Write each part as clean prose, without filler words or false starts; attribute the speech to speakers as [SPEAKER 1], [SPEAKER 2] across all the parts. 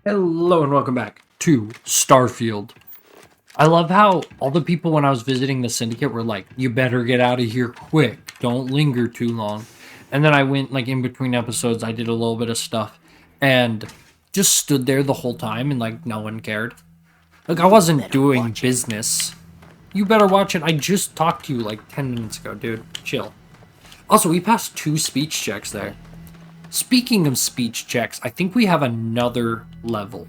[SPEAKER 1] Hello and welcome back to Starfield. I love how all the people when I was visiting the syndicate were like, you better get out of here quick. Don't linger too long. And then I went like in between episodes, I did a little bit of stuff and just stood there the whole time and like no one cared. Like I wasn't doing business. You better watch it. I just talked to you like 10 minutes ago, dude. Chill. Also, we passed 2 speech checks there. Speaking of speech checks, I think we have another level.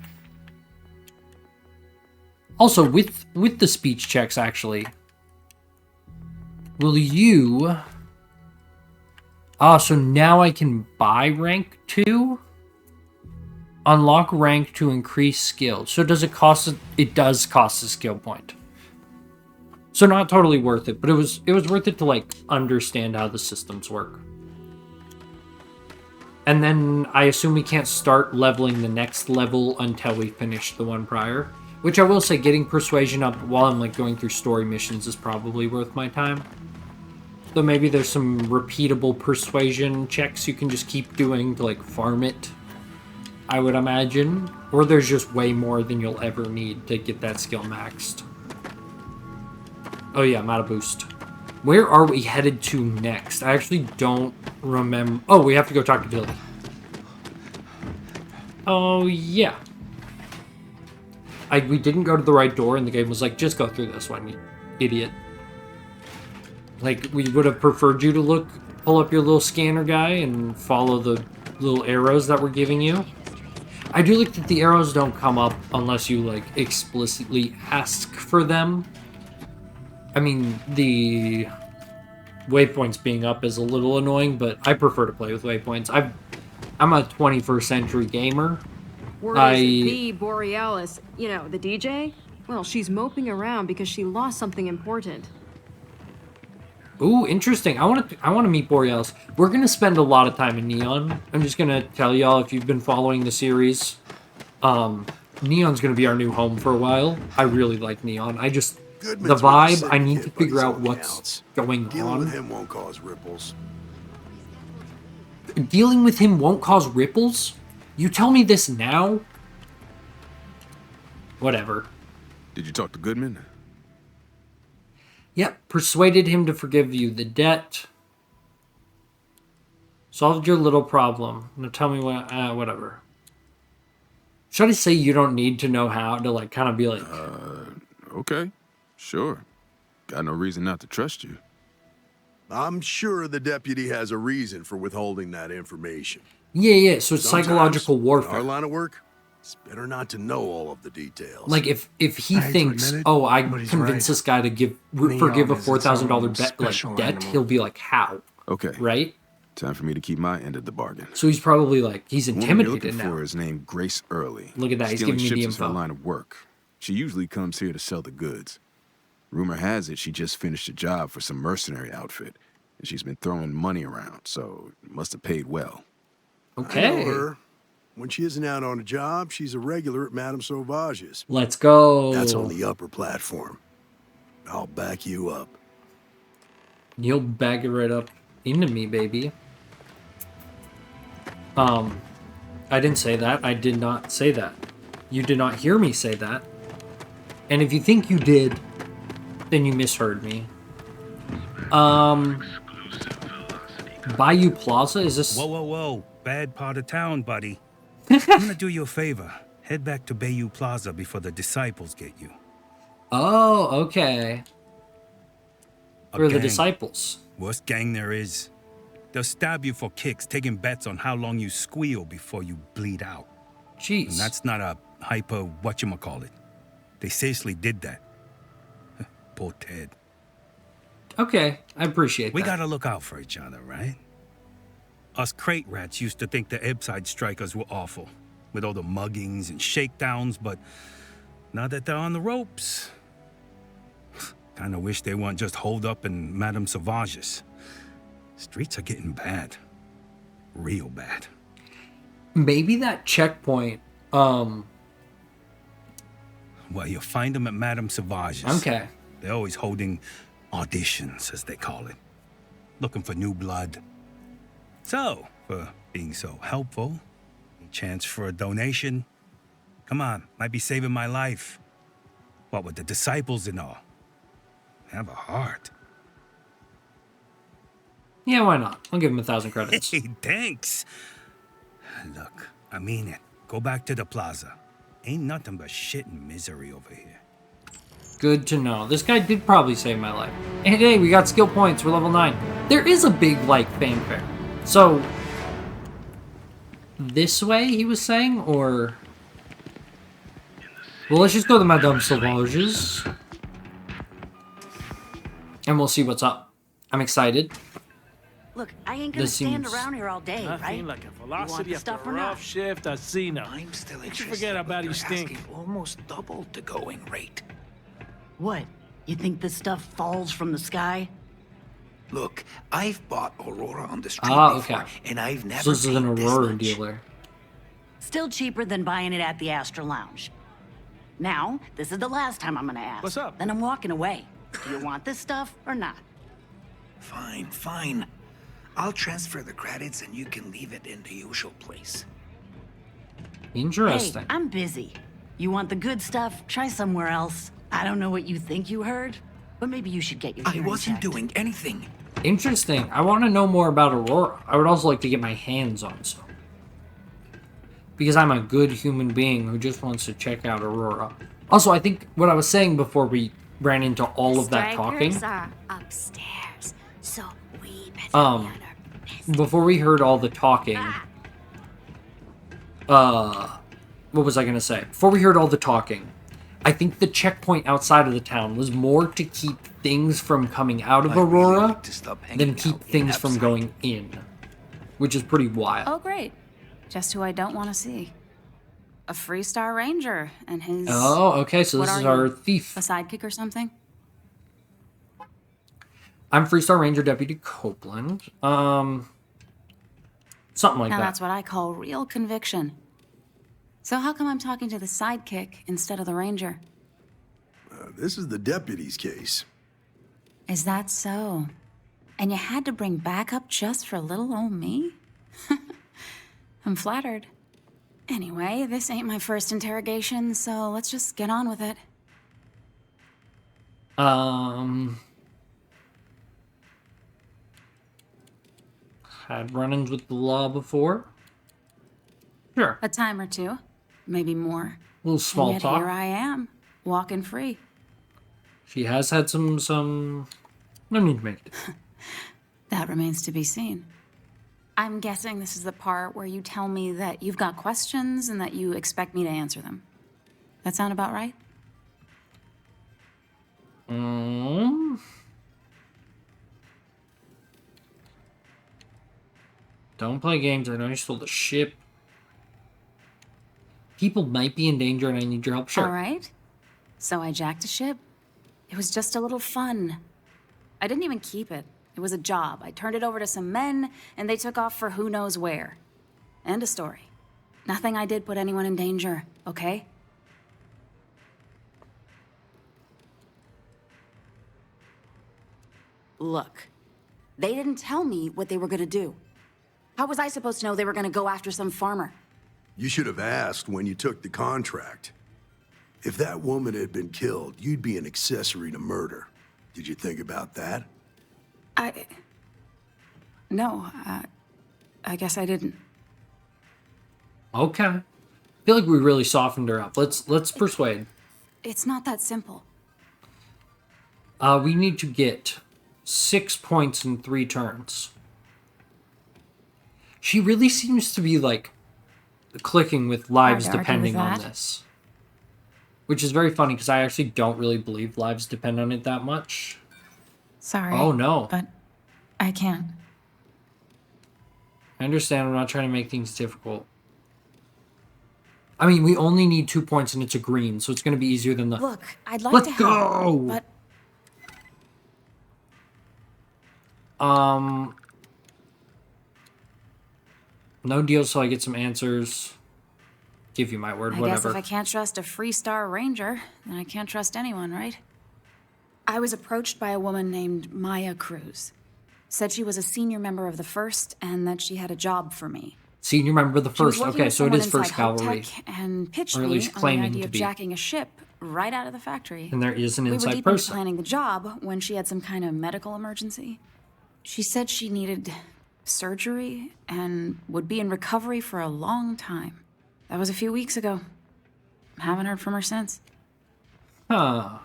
[SPEAKER 1] Also, with the speech checks, actually, will you... so now I can buy rank 2? Unlock rank to increase skill. So does it cost... It does cost a skill point. So not totally worth it, but it was worth it to, like, understand how the systems work. And then I assume we can't start leveling the next level until we finish the one prior. Which I will say, getting persuasion up while I'm like going through story missions is probably worth my time. Though maybe there's some repeatable persuasion checks you can just keep doing to like farm it, I would imagine. Or there's just way more than you'll ever need to get that skill maxed. Oh yeah, I'm out of boost. Where are we headed to next? I actually don't remember. Oh, we have to go talk to Billy. Oh yeah. We didn't go to the right door, and the game was like, just go through this one, you idiot. Like, we would have preferred you to pull up your little scanner guy and follow the little arrows that we're giving you. I do like that the arrows don't come up unless you, like, explicitly ask for them. I mean, the waypoints being up is a little annoying, but I prefer to play with waypoints. I'm a 21st century gamer.
[SPEAKER 2] Word is the Borealis, you know, the DJ? Well, she's moping around because she lost something important.
[SPEAKER 1] Ooh, interesting. I want to meet Borealis. We're going to spend a lot of time in Neon. I'm just going to tell y'all, if you've been following the series, Neon's going to be our new home for a while. I really like Neon. The vibe, I need to figure out what's going on.
[SPEAKER 3] Dealing with him won't cause ripples.
[SPEAKER 1] Dealing with him won't cause ripples? You tell me this now? Whatever.
[SPEAKER 3] Did you talk to Goodman?
[SPEAKER 1] Yep, persuaded him to forgive you the debt. Solved your little problem. Now tell me what, whatever. Should I say you don't need to know how to, like, kind of be like...
[SPEAKER 3] Okay, sure. Got no reason not to trust you.
[SPEAKER 4] I'm sure the deputy has a reason for withholding that information.
[SPEAKER 1] Yeah, so it's psychological warfare.
[SPEAKER 4] In our line of work, it's better not to know all of the details.
[SPEAKER 1] Like, if he thinks, I convinced this guy to forgive a $4,000 debt, he'll be like, how?
[SPEAKER 3] Okay.
[SPEAKER 1] Right?
[SPEAKER 3] Time for me to keep my end of the bargain.
[SPEAKER 1] So he's probably like, he's intimidated
[SPEAKER 3] now. The one you're looking for is named Grace Early.
[SPEAKER 1] Look at that, he's giving me the info.
[SPEAKER 3] Her line of work. She usually comes here to sell the goods. Rumor has it she just finished a job for some mercenary outfit, and she's been throwing money around, so must have paid well.
[SPEAKER 1] Okay.
[SPEAKER 4] I know her. When she isn't out on a job, she's a regular at Madame Sauvage's.
[SPEAKER 1] Let's go.
[SPEAKER 4] That's on the upper platform. I'll back you up.
[SPEAKER 1] You'll back it right up into me, baby. I didn't say that. I did not say that. You did not hear me say that. And if you think you did, then you misheard me. Bayou Plaza? Is this...
[SPEAKER 5] Whoa. Bad part of town, buddy. I'm gonna do you a favor. Head back to Bayou Plaza before the disciples get you.
[SPEAKER 1] Oh, okay. Where are the disciples?
[SPEAKER 5] Worst gang there is. They'll stab you for kicks, taking bets on how long you squeal before you bleed out.
[SPEAKER 1] Jeez.
[SPEAKER 5] And that's not a hyper whatchamacallit. They seriously did that. Poor Ted.
[SPEAKER 1] Okay, I appreciate that.
[SPEAKER 5] We gotta look out for each other, right? Us crate rats used to think the Ebbside strikers were awful, with all the muggings and shakedowns, but now that they're on the ropes, kinda wish they weren't just holed up in Madame Sauvage's. Streets are getting bad. Real bad.
[SPEAKER 1] Maybe that checkpoint,
[SPEAKER 5] Well, you'll find them at Madame Sauvage's.
[SPEAKER 1] Okay.
[SPEAKER 5] They're always holding auditions, as they call it. Looking for new blood. So, for being so helpful, a chance for a donation, Come on, might be saving my life. What with the disciples and all. Have a heart.
[SPEAKER 1] Yeah, why not? I'll give him 1,000 credits.
[SPEAKER 5] Hey, thanks. Look, I mean it. Go back to the plaza. Ain't nothing but shit and misery over here.
[SPEAKER 1] Good to know. This guy did probably save my life. And hey, we got skill points. We're level 9. There is a big, like, fanfare. So, this way, he was saying, or... Well, let's just go to Madame Sauvage's. And we'll see what's up. I'm excited.
[SPEAKER 6] Look, I ain't gonna
[SPEAKER 1] This
[SPEAKER 6] stand
[SPEAKER 1] seems-
[SPEAKER 6] around here all day, right?
[SPEAKER 7] Nothing like a
[SPEAKER 6] want
[SPEAKER 7] velocity
[SPEAKER 6] the
[SPEAKER 7] after
[SPEAKER 6] stuff
[SPEAKER 7] a
[SPEAKER 6] or not?
[SPEAKER 7] rough shift. I've seen them.
[SPEAKER 8] I'm still
[SPEAKER 7] Don't you
[SPEAKER 8] interested.
[SPEAKER 7] forget how
[SPEAKER 8] but
[SPEAKER 7] bad he
[SPEAKER 8] they're
[SPEAKER 7] stink.
[SPEAKER 8] asking almost double the going rate.
[SPEAKER 6] What? You think this stuff falls from the sky?
[SPEAKER 8] Look, I've bought Aurora on the street
[SPEAKER 1] Ah,
[SPEAKER 8] before,
[SPEAKER 1] okay.
[SPEAKER 8] and I've never
[SPEAKER 1] So this is an
[SPEAKER 8] paid this
[SPEAKER 1] Aurora
[SPEAKER 8] much.
[SPEAKER 1] dealer.
[SPEAKER 6] Still cheaper than buying it at the Astra Lounge. Now, this is the last time I'm gonna ask.
[SPEAKER 7] What's up?
[SPEAKER 6] Then I'm walking away. Do you want this stuff or not?
[SPEAKER 8] Fine, fine. I'll transfer the credits and you can leave it in the usual place.
[SPEAKER 1] Interesting.
[SPEAKER 6] Hey, I'm busy. You want the good stuff? Try somewhere else. I don't know what you think you heard, but maybe you should get your
[SPEAKER 8] I
[SPEAKER 6] hearing
[SPEAKER 8] wasn't
[SPEAKER 6] checked.
[SPEAKER 8] doing anything.
[SPEAKER 1] Interesting. I want to know more about Aurora. I would also like to get my hands on some. Because I'm a good human being who just wants to check out Aurora. Also, I think what I was saying before we ran into all of that talking,
[SPEAKER 9] Strikers are upstairs, so we better be
[SPEAKER 1] Um,
[SPEAKER 9] on our best.
[SPEAKER 1] before we heard all the talking, what was I going to say? Before we heard all the talking, I think the checkpoint outside of the town was more to keep things from coming out of
[SPEAKER 8] I really
[SPEAKER 1] Aurora
[SPEAKER 8] like to stop hanging
[SPEAKER 1] than
[SPEAKER 8] out
[SPEAKER 1] keep
[SPEAKER 8] in
[SPEAKER 1] things from
[SPEAKER 8] Epside.
[SPEAKER 1] going in, which is pretty wild.
[SPEAKER 9] Oh, great. Just who I don't want to see. A Freestar Ranger and his...
[SPEAKER 1] Oh, okay, so
[SPEAKER 9] What
[SPEAKER 1] this is
[SPEAKER 9] are
[SPEAKER 1] our
[SPEAKER 9] you?
[SPEAKER 1] thief.
[SPEAKER 9] A sidekick or something?
[SPEAKER 1] I'm Freestar Ranger Deputy Copeland. Something like
[SPEAKER 9] Now
[SPEAKER 1] that.
[SPEAKER 9] that's what I call real conviction. So how come I'm talking to the sidekick instead of the ranger?
[SPEAKER 4] This is the deputy's case.
[SPEAKER 9] Is that so? And you had to bring backup just for little old me? I'm flattered. Anyway, this ain't my first interrogation, so let's just get on with it.
[SPEAKER 1] Had run-ins with the law before. Sure.
[SPEAKER 9] A time or two, maybe more.
[SPEAKER 1] A little small
[SPEAKER 9] and yet
[SPEAKER 1] talk.
[SPEAKER 9] here I am, walking free.
[SPEAKER 1] She has had some... No need to make it.
[SPEAKER 9] That remains to be seen. I'm guessing this is the part where you tell me that you've got questions and that you expect me to answer them. That sound about right?
[SPEAKER 1] Don't play games. I know you stole the ship. People might be in danger and I need your help. Sure.
[SPEAKER 9] All right. So I jacked a ship. It was just a little fun. I didn't even keep it. It was a job. I turned it over to some men, and they took off for who knows where. End of story. Nothing I did put anyone in danger, okay? Look, they didn't tell me what they were gonna do. How was I supposed to know they were gonna go after some farmer?
[SPEAKER 4] You should have asked when you took the contract. If that woman had been killed, you'd be an accessory to murder. Did you think about that?
[SPEAKER 9] No, I guess I didn't.
[SPEAKER 1] Okay. I feel like we really softened her up. Let's persuade.
[SPEAKER 9] It's not that simple.
[SPEAKER 1] We need to get 6 points in 3 turns. She really seems to be, like, clicking with lives
[SPEAKER 9] Hard to argue with
[SPEAKER 1] depending on
[SPEAKER 9] that.
[SPEAKER 1] this. Which is very funny, because I actually don't really believe lives depend on it that much.
[SPEAKER 9] Sorry.
[SPEAKER 1] Oh, no.
[SPEAKER 9] But I can't.
[SPEAKER 1] I understand, I'm not trying to make things difficult. I mean, we only need 2 points and it's a green, so it's going to be easier than the...
[SPEAKER 9] Look, I'd like
[SPEAKER 1] Let's
[SPEAKER 9] to help,
[SPEAKER 1] go!
[SPEAKER 9] but
[SPEAKER 1] No deal till I get some answers. Give you my word,
[SPEAKER 9] I guess
[SPEAKER 1] whatever.
[SPEAKER 9] if I can't trust a Freestar Ranger, then I can't trust anyone, right? I was approached by a woman named Maya Cruz. Said she was a senior member of the First and that she had a job for me.
[SPEAKER 1] See, you remember the
[SPEAKER 9] She was
[SPEAKER 1] first.
[SPEAKER 9] working
[SPEAKER 1] Okay,
[SPEAKER 9] with
[SPEAKER 1] so it
[SPEAKER 9] someone
[SPEAKER 1] is First
[SPEAKER 9] inside Hope
[SPEAKER 1] Cavalry.
[SPEAKER 9] Tech and pitched
[SPEAKER 1] Or at
[SPEAKER 9] me
[SPEAKER 1] least
[SPEAKER 9] on the
[SPEAKER 1] claiming
[SPEAKER 9] idea
[SPEAKER 1] to
[SPEAKER 9] of
[SPEAKER 1] be.
[SPEAKER 9] jacking a ship right out of the factory.
[SPEAKER 1] And there is an
[SPEAKER 9] We were
[SPEAKER 1] inside
[SPEAKER 9] deep into
[SPEAKER 1] person.
[SPEAKER 9] planning the job when she had some kind of medical emergency. She said she needed surgery and would be in recovery for a long time. That was a few weeks ago. Haven't heard from her since.
[SPEAKER 1] Huh.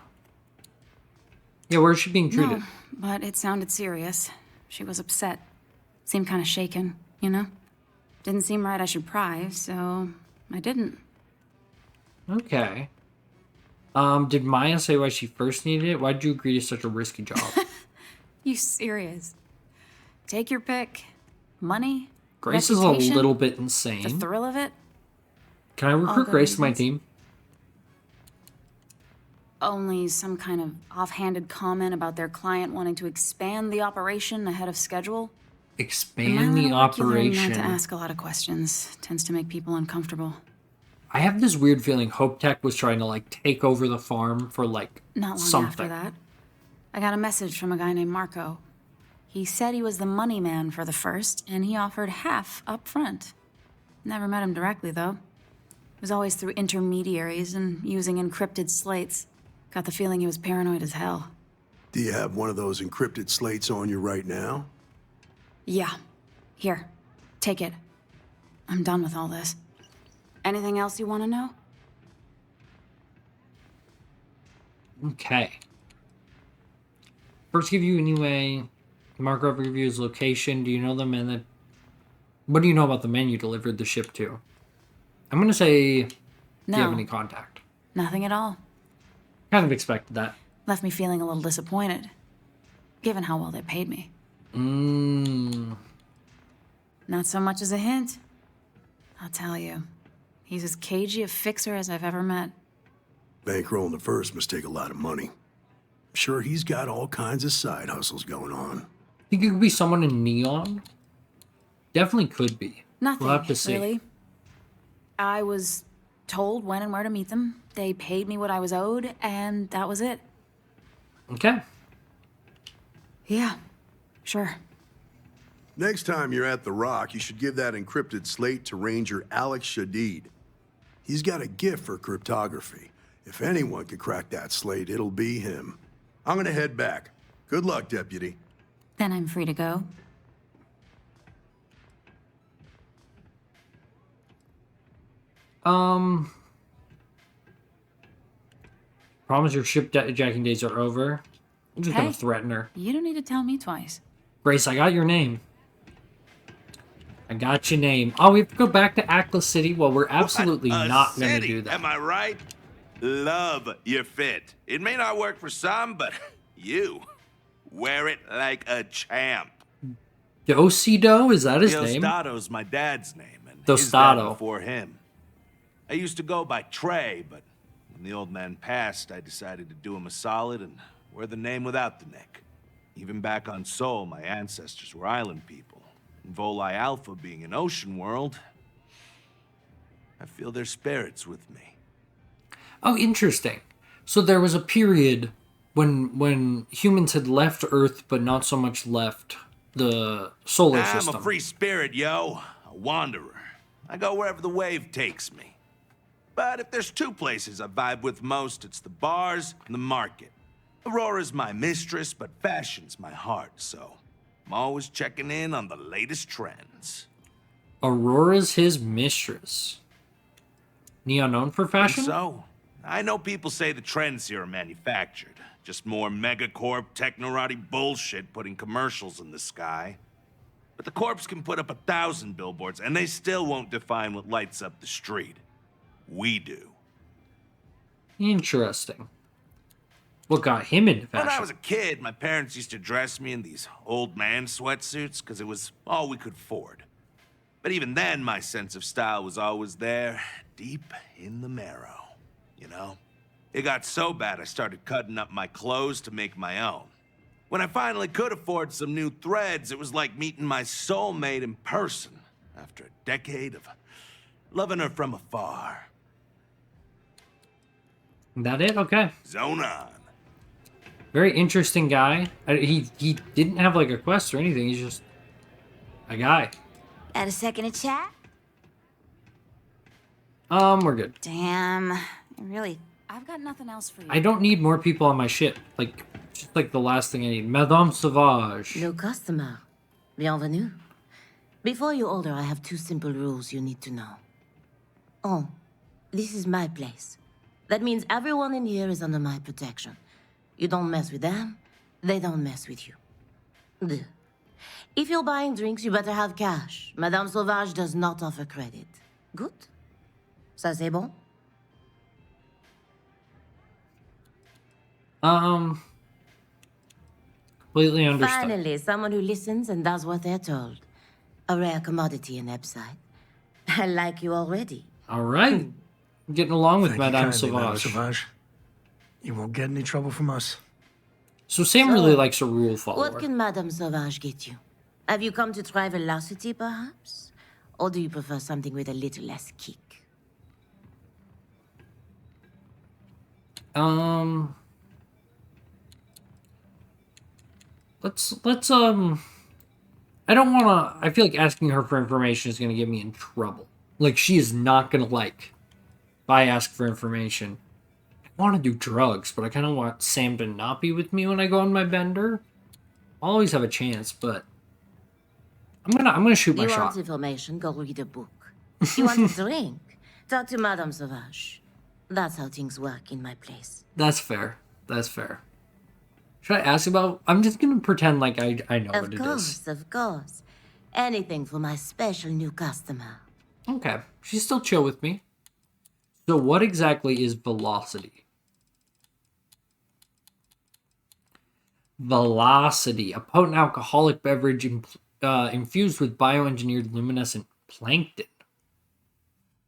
[SPEAKER 1] Yeah, where's she being treated?
[SPEAKER 9] No, but it sounded serious. She was upset. Seemed kind of shaken, you know? Didn't seem right I should pry, so I didn't.
[SPEAKER 1] Okay. Did Maya say why she first needed it? Why did you agree to such a risky job?
[SPEAKER 9] You serious? Take your pick. Money?
[SPEAKER 1] Grace is a
[SPEAKER 9] reputation,
[SPEAKER 1] little bit
[SPEAKER 9] the
[SPEAKER 1] insane.
[SPEAKER 9] thrill of it?
[SPEAKER 1] Can I recruit
[SPEAKER 9] good
[SPEAKER 1] Grace to my
[SPEAKER 9] reasons.
[SPEAKER 1] team?
[SPEAKER 9] Only some kind of offhanded comment about their client wanting to expand the operation ahead of schedule. In my
[SPEAKER 1] Expand
[SPEAKER 9] line
[SPEAKER 1] the
[SPEAKER 9] of work, you learn
[SPEAKER 1] operation.
[SPEAKER 9] not to ask a lot of questions. Tends to make people uncomfortable.
[SPEAKER 1] I have this weird feeling Hope Tech was trying to like take over the farm for like
[SPEAKER 9] Not long
[SPEAKER 1] something.
[SPEAKER 9] after that, I got a message from a guy named Marco. He said he was the money man for the first, and he offered half up front. Never met him directly, though. It was always through intermediaries and using encrypted slates. Got the feeling he was paranoid as hell.
[SPEAKER 4] Do you have one of those encrypted slates on you right now?
[SPEAKER 9] Yeah. Here. Take it. I'm done with all this. Anything else you want to know?
[SPEAKER 1] Okay. First give you anyway. Mark overview his location. Do you know the man that... What do you know about the man you delivered the ship to? I'm going to say... Do you have
[SPEAKER 9] No.
[SPEAKER 1] any contact?
[SPEAKER 9] Nothing at all.
[SPEAKER 1] Kind of expected that.
[SPEAKER 9] Left me feeling a little disappointed, given how well they paid me. Not so much as a hint. I'll tell you. He's as cagey a fixer as I've ever met.
[SPEAKER 4] Bankrolling the first must take a lot of money. I'm sure he's got all kinds of side hustles going on.
[SPEAKER 1] Think it could be someone in Neon? Definitely could be.
[SPEAKER 9] Nothing,
[SPEAKER 1] We'll have to see.
[SPEAKER 9] really. I was told when and where to meet them. They paid me what I was owed, and that was it.
[SPEAKER 1] Okay.
[SPEAKER 9] Yeah, sure.
[SPEAKER 4] Next time you're at the Rock, you should give that encrypted slate to Ranger Alex Shadid. He's got a gift for cryptography. If anyone could crack that slate, it'll be him. I'm gonna head back. Good luck, Deputy.
[SPEAKER 9] Then I'm free to go.
[SPEAKER 1] Promise your ship jacking days are over. I'm just
[SPEAKER 9] Hey.
[SPEAKER 1] gonna threaten her.
[SPEAKER 9] You don't need to tell me twice.
[SPEAKER 1] Grace, I got your name. I got your name. Oh, we have to go back to Atlas City? Well, we're absolutely
[SPEAKER 7] What a
[SPEAKER 1] not going to
[SPEAKER 7] city,
[SPEAKER 1] do that.
[SPEAKER 7] Am I right? Love your fit. It may not work for some, but you wear it like a champ.
[SPEAKER 1] Dosido? Is that his name?
[SPEAKER 7] Diostado's my dad's name, and his dad
[SPEAKER 1] Dostado.
[SPEAKER 7] before him. I used to go by Trey, but when the old man passed, I decided to do him a solid and wear the name without the nick. Even back on Sol, my ancestors were island people. And Volii Alpha being an ocean world, I feel their spirits with me.
[SPEAKER 1] Oh, interesting. So there was a period when humans had left Earth, but not so much left the solar
[SPEAKER 7] I'm
[SPEAKER 1] system.
[SPEAKER 7] a free spirit, yo. A wanderer. I go wherever the wave takes me. But if there's two places I vibe with most, it's the bars and the market. Aurora's my mistress, but fashion's my heart, so I'm always checking in on the latest trends.
[SPEAKER 1] Aurora's his mistress. Neon known for
[SPEAKER 7] And
[SPEAKER 1] fashion?
[SPEAKER 7] so, I know people say the trends here are manufactured. Just more megacorp, technorati bullshit putting commercials in the sky. But the corps can put up 1,000 billboards, and they still won't define what lights up the street. We do.
[SPEAKER 1] Interesting. What got him into fashion?
[SPEAKER 7] When I was a kid, my parents used to dress me in these old man sweatsuits because it was all we could afford. But even then, my sense of style was always there, deep in the marrow, you know? It got so bad I started cutting up my clothes to make my own. When I finally could afford some new threads, it was like meeting my soulmate in person after a decade of loving her from afar.
[SPEAKER 1] That it? Okay.
[SPEAKER 7] Zone on.
[SPEAKER 1] Very interesting guy. He didn't have like a quest or anything. He's just a guy.
[SPEAKER 10] Got a second to chat?
[SPEAKER 1] We're good.
[SPEAKER 9] Damn. I've got nothing else for you.
[SPEAKER 1] I don't need more people on my ship. Like, just like the last thing I need. Madame Sauvage.
[SPEAKER 10] New customer. Bienvenue. Before you order, I have 2 simple rules you need to know. Oh, this is my place. That means everyone in here is under my protection. You don't mess with them, they don't mess with you. Deux. If you're buying drinks, you better have cash. Madame Sauvage does not offer credit. Good? Ça c'est bon?
[SPEAKER 1] Completely understood.
[SPEAKER 10] Finally, someone who listens and does what they're told. A rare commodity in Epside. I like you already.
[SPEAKER 1] All right. Getting along with
[SPEAKER 8] Thank you
[SPEAKER 1] Madame
[SPEAKER 8] kindly, Madame
[SPEAKER 1] Sauvage.
[SPEAKER 8] Sauvage. You won't get any trouble from us.
[SPEAKER 1] So Sam really likes a rule follower.
[SPEAKER 10] What can Madame Sauvage get you? Have you come to try velocity, perhaps? Or do you prefer something with a little less kick?
[SPEAKER 1] Let's I don't wanna, I feel like asking her for information is gonna get me in trouble. Like, she is not gonna like if I ask for information. I wanna do drugs, but I kinda want Sam to not be with me when I go on my bender. I'll always have a chance, but I'm gonna shoot my
[SPEAKER 10] You
[SPEAKER 1] shot.
[SPEAKER 10] want information, go read a book. You want a drink? Talk to Madame Sauvage. That's how things work in my place.
[SPEAKER 1] That's fair. That's fair. Should I ask about... I'm just gonna pretend like I know what it is.
[SPEAKER 10] Of course. Anything for my special new customer.
[SPEAKER 1] Okay. She's still chill with me. So what exactly is velocity? Velocity. A potent alcoholic beverage infused with bioengineered luminescent plankton.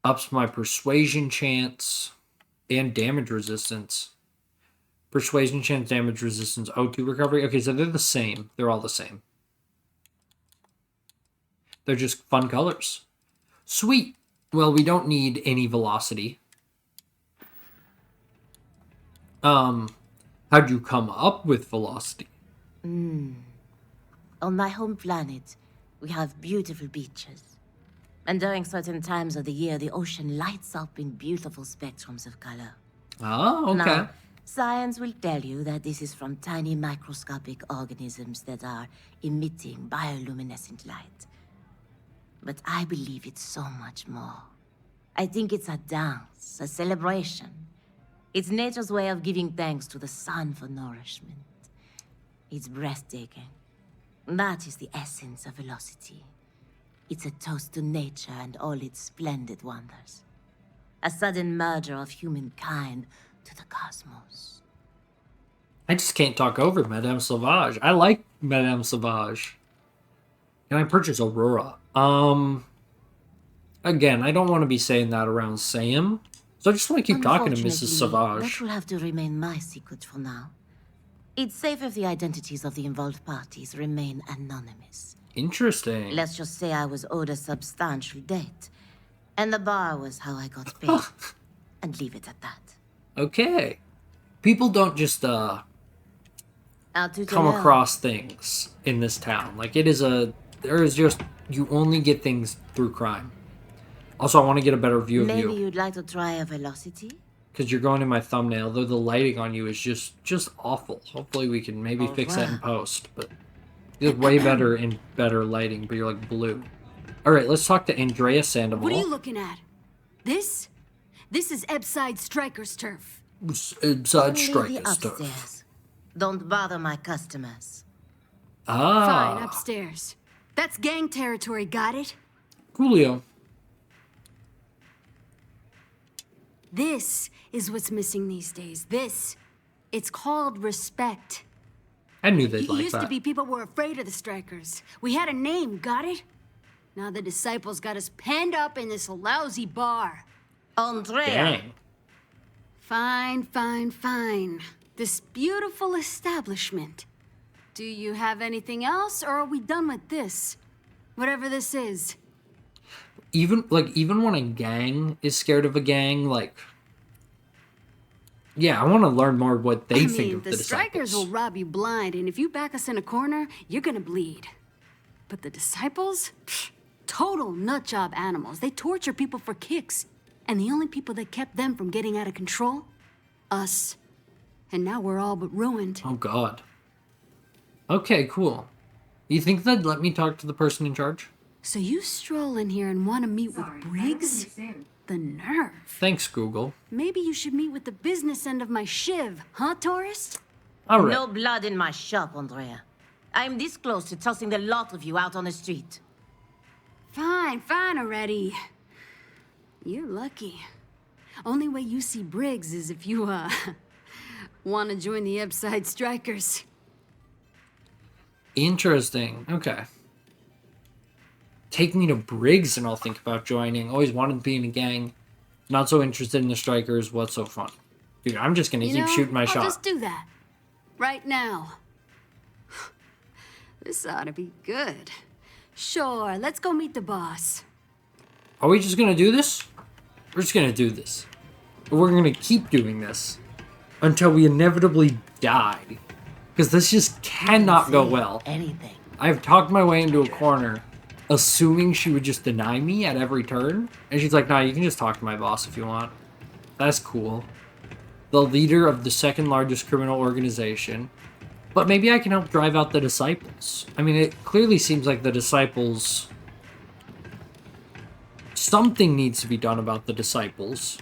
[SPEAKER 1] Ups my persuasion chance and damage resistance. Persuasion chance, damage resistance, O2 recovery. Okay, so they're the same. They're all the same. They're just fun colors. Sweet. Well, we don't need any velocity. How'd you come up with velocity?
[SPEAKER 10] On my home planet, we have beautiful beaches. And during certain times of the year, the ocean lights up in beautiful spectrums of color.
[SPEAKER 1] Oh, okay.
[SPEAKER 10] Now, science will tell you that this is from tiny microscopic organisms that are emitting bioluminescent light. But I believe it's so much more. I think it's a dance, a celebration. It's nature's way of giving thanks to the sun for nourishment. It's breathtaking. That is the essence of velocity. It's a toast to nature and all its splendid wonders. A sudden merger of humankind to the cosmos.
[SPEAKER 1] I just can't talk over Madame Sauvage. I like Madame Sauvage. Can I purchase Aurora? Again, I don't want to be saying that around Sam. So I just want to keep talking to Mrs.
[SPEAKER 10] Unfortunately,
[SPEAKER 1] Sauvage.
[SPEAKER 10] that will have to remain my secret for now. It's safe if the identities of the involved parties remain anonymous.
[SPEAKER 1] Interesting.
[SPEAKER 10] Let's just say I was owed a substantial debt. And the bar was how I got paid. And leave it at that.
[SPEAKER 1] Okay. People don't just come across things in this town. Like, there is just, you only get things through crime. Also, I want to get a better view of you.
[SPEAKER 10] Maybe you'd like to try a velocity?
[SPEAKER 1] Because you're going in my thumbnail, though the lighting on you is just awful. Hopefully we can maybe fix that in post, but you look way better in better lighting, but you're like blue. Alright, let's talk to Andrea Sandoval.
[SPEAKER 11] What are you looking at? This? This is Epside Striker's turf.
[SPEAKER 1] Inside Striker's turf.
[SPEAKER 10] Upstairs. Don't bother my customers.
[SPEAKER 1] Ah.
[SPEAKER 11] Fine, upstairs. That's gang territory, got it?
[SPEAKER 1] Coolio.
[SPEAKER 11] This is what's missing these days. This. It's called respect.
[SPEAKER 1] I knew they'd like
[SPEAKER 11] Used
[SPEAKER 1] that.
[SPEAKER 11] to be people were afraid of the Strikers. We had a name, got it? Now the disciples got us penned up in this lousy bar.
[SPEAKER 10] Andrea!
[SPEAKER 1] Dang.
[SPEAKER 11] Fine, fine, fine. This beautiful establishment. Do you have anything else, or are we done with this? Whatever this is.
[SPEAKER 1] Even when a gang is scared of a gang, like... Yeah, I want to learn more what they think of the
[SPEAKER 11] Strikers will rob you blind, and if you back us in a corner, you're gonna bleed. But the disciples? Pfft, total nutjob animals. They torture people for kicks. And the only people that kept them from getting out of control? Us. And now we're all but ruined.
[SPEAKER 1] Oh, God. Okay, cool. You think they'd let me talk to the person in charge?
[SPEAKER 11] So you stroll in here and want to meet with Briggs? The nerve.
[SPEAKER 1] Thanks, Google.
[SPEAKER 11] Maybe you should meet with the business end of my shiv, huh, tourist?
[SPEAKER 1] All right.
[SPEAKER 10] No blood in my shop, Andrea. I'm this close to tossing the lot of you out on the street.
[SPEAKER 11] Fine already. You're lucky. Only way you see Briggs is if you, want to join the Ebside Strikers.
[SPEAKER 1] Interesting. Okay. Take me to Briggs and I'll think about joining. Always wanted to be in a gang. Not so interested in the Strikers. What's so fun? Dude, I'm just going to keep shooting my shot.
[SPEAKER 11] I'll just do that. Right now. This ought to be good. Sure, let's go meet the boss.
[SPEAKER 1] Are we just going to do this? We're just going to do this. We're going to keep doing this until we inevitably die. Because this just cannot go well.
[SPEAKER 10] Anything.
[SPEAKER 1] I've talked my way into a corner, assuming she would just deny me at every turn. And she's like, nah, you can just talk to my boss if you want. That's cool. The leader of the second largest criminal organization. But maybe I can help drive out the disciples. I mean, it clearly seems like the disciples... Something needs to be done about the disciples.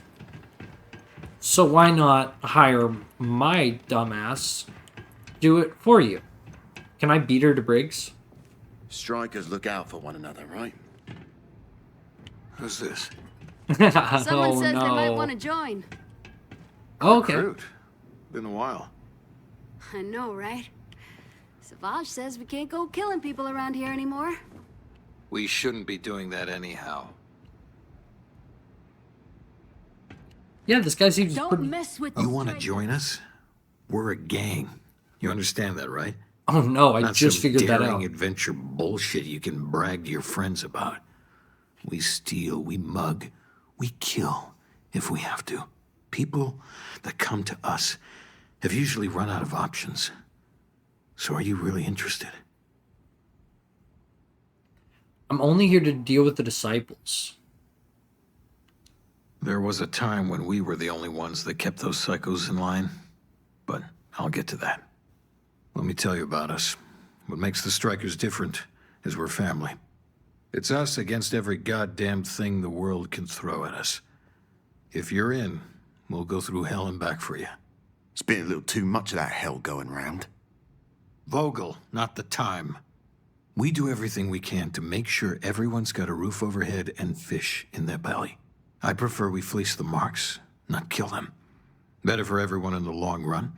[SPEAKER 1] So why not hire my dumbass do it for you? Can I beat her to Briggs?
[SPEAKER 12] Strikers look out for one another, right?
[SPEAKER 4] Who's this?
[SPEAKER 11] Someone says they might want to join.
[SPEAKER 1] Okay.
[SPEAKER 4] Recruit. Been a while.
[SPEAKER 11] I know, right? Savage says we can't go killing people around here anymore.
[SPEAKER 13] We shouldn't be doing that anyhow.
[SPEAKER 1] Yeah, this guy seems
[SPEAKER 11] Don't
[SPEAKER 1] pretty...
[SPEAKER 11] mess with
[SPEAKER 8] You
[SPEAKER 11] the
[SPEAKER 8] want to
[SPEAKER 11] strikers.
[SPEAKER 8] join us? We're a gang. You understand that, right?
[SPEAKER 1] Oh no, I
[SPEAKER 8] Not
[SPEAKER 1] just
[SPEAKER 8] some
[SPEAKER 1] figured that
[SPEAKER 8] daring
[SPEAKER 1] out.
[SPEAKER 8] adventure bullshit you can brag to your friends about. We steal, we mug, we kill if we have to. People that come to us have usually run out of options. So are you really interested?
[SPEAKER 1] I'm only here to deal with the disciples.
[SPEAKER 8] There was a time when we were the only ones that kept those psychos in line. But I'll get to that. Let me tell you about us. What makes the Strikers different is we're family. It's us against every goddamn thing the world can throw at us. If you're in, we'll go through hell and back for you.
[SPEAKER 12] It's been a little too much of that hell going round.
[SPEAKER 8] Vogel, not the time. We do everything we can to make sure everyone's got a roof overhead and fish in their belly. I prefer we fleece the marks, not kill them. Better for everyone in the long run.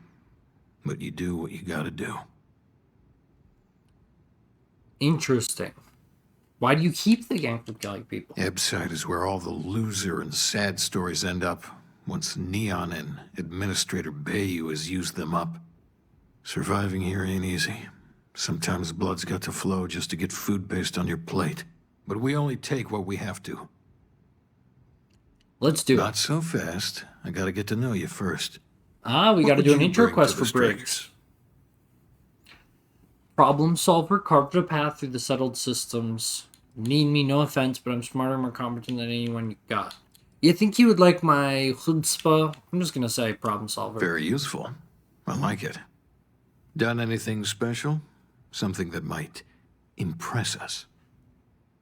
[SPEAKER 8] But you do what you gotta do.
[SPEAKER 1] Interesting. Why do you keep the gang from killing people?
[SPEAKER 8] Ebside is where all the loser and sad stories end up once Neon and Administrator Bayou has used them up. Surviving here ain't easy. Sometimes blood's got to flow just to get food based on your plate. But we only take what we have to.
[SPEAKER 1] Let's do
[SPEAKER 8] Not
[SPEAKER 1] it.
[SPEAKER 8] so fast. I gotta get to know you first.
[SPEAKER 1] Ah, we
[SPEAKER 8] What
[SPEAKER 1] gotta
[SPEAKER 8] would
[SPEAKER 1] do an
[SPEAKER 8] you
[SPEAKER 1] intro
[SPEAKER 8] bring
[SPEAKER 1] quest
[SPEAKER 8] to the
[SPEAKER 1] for Briggs. Problem solver, carved a path through the settled systems. Need me, no offense, but I'm smarter and more competent than anyone you got. You think you would like my chutzpah? I'm just gonna say problem solver.
[SPEAKER 8] Very useful. I like it. Done anything special? Something that might impress us.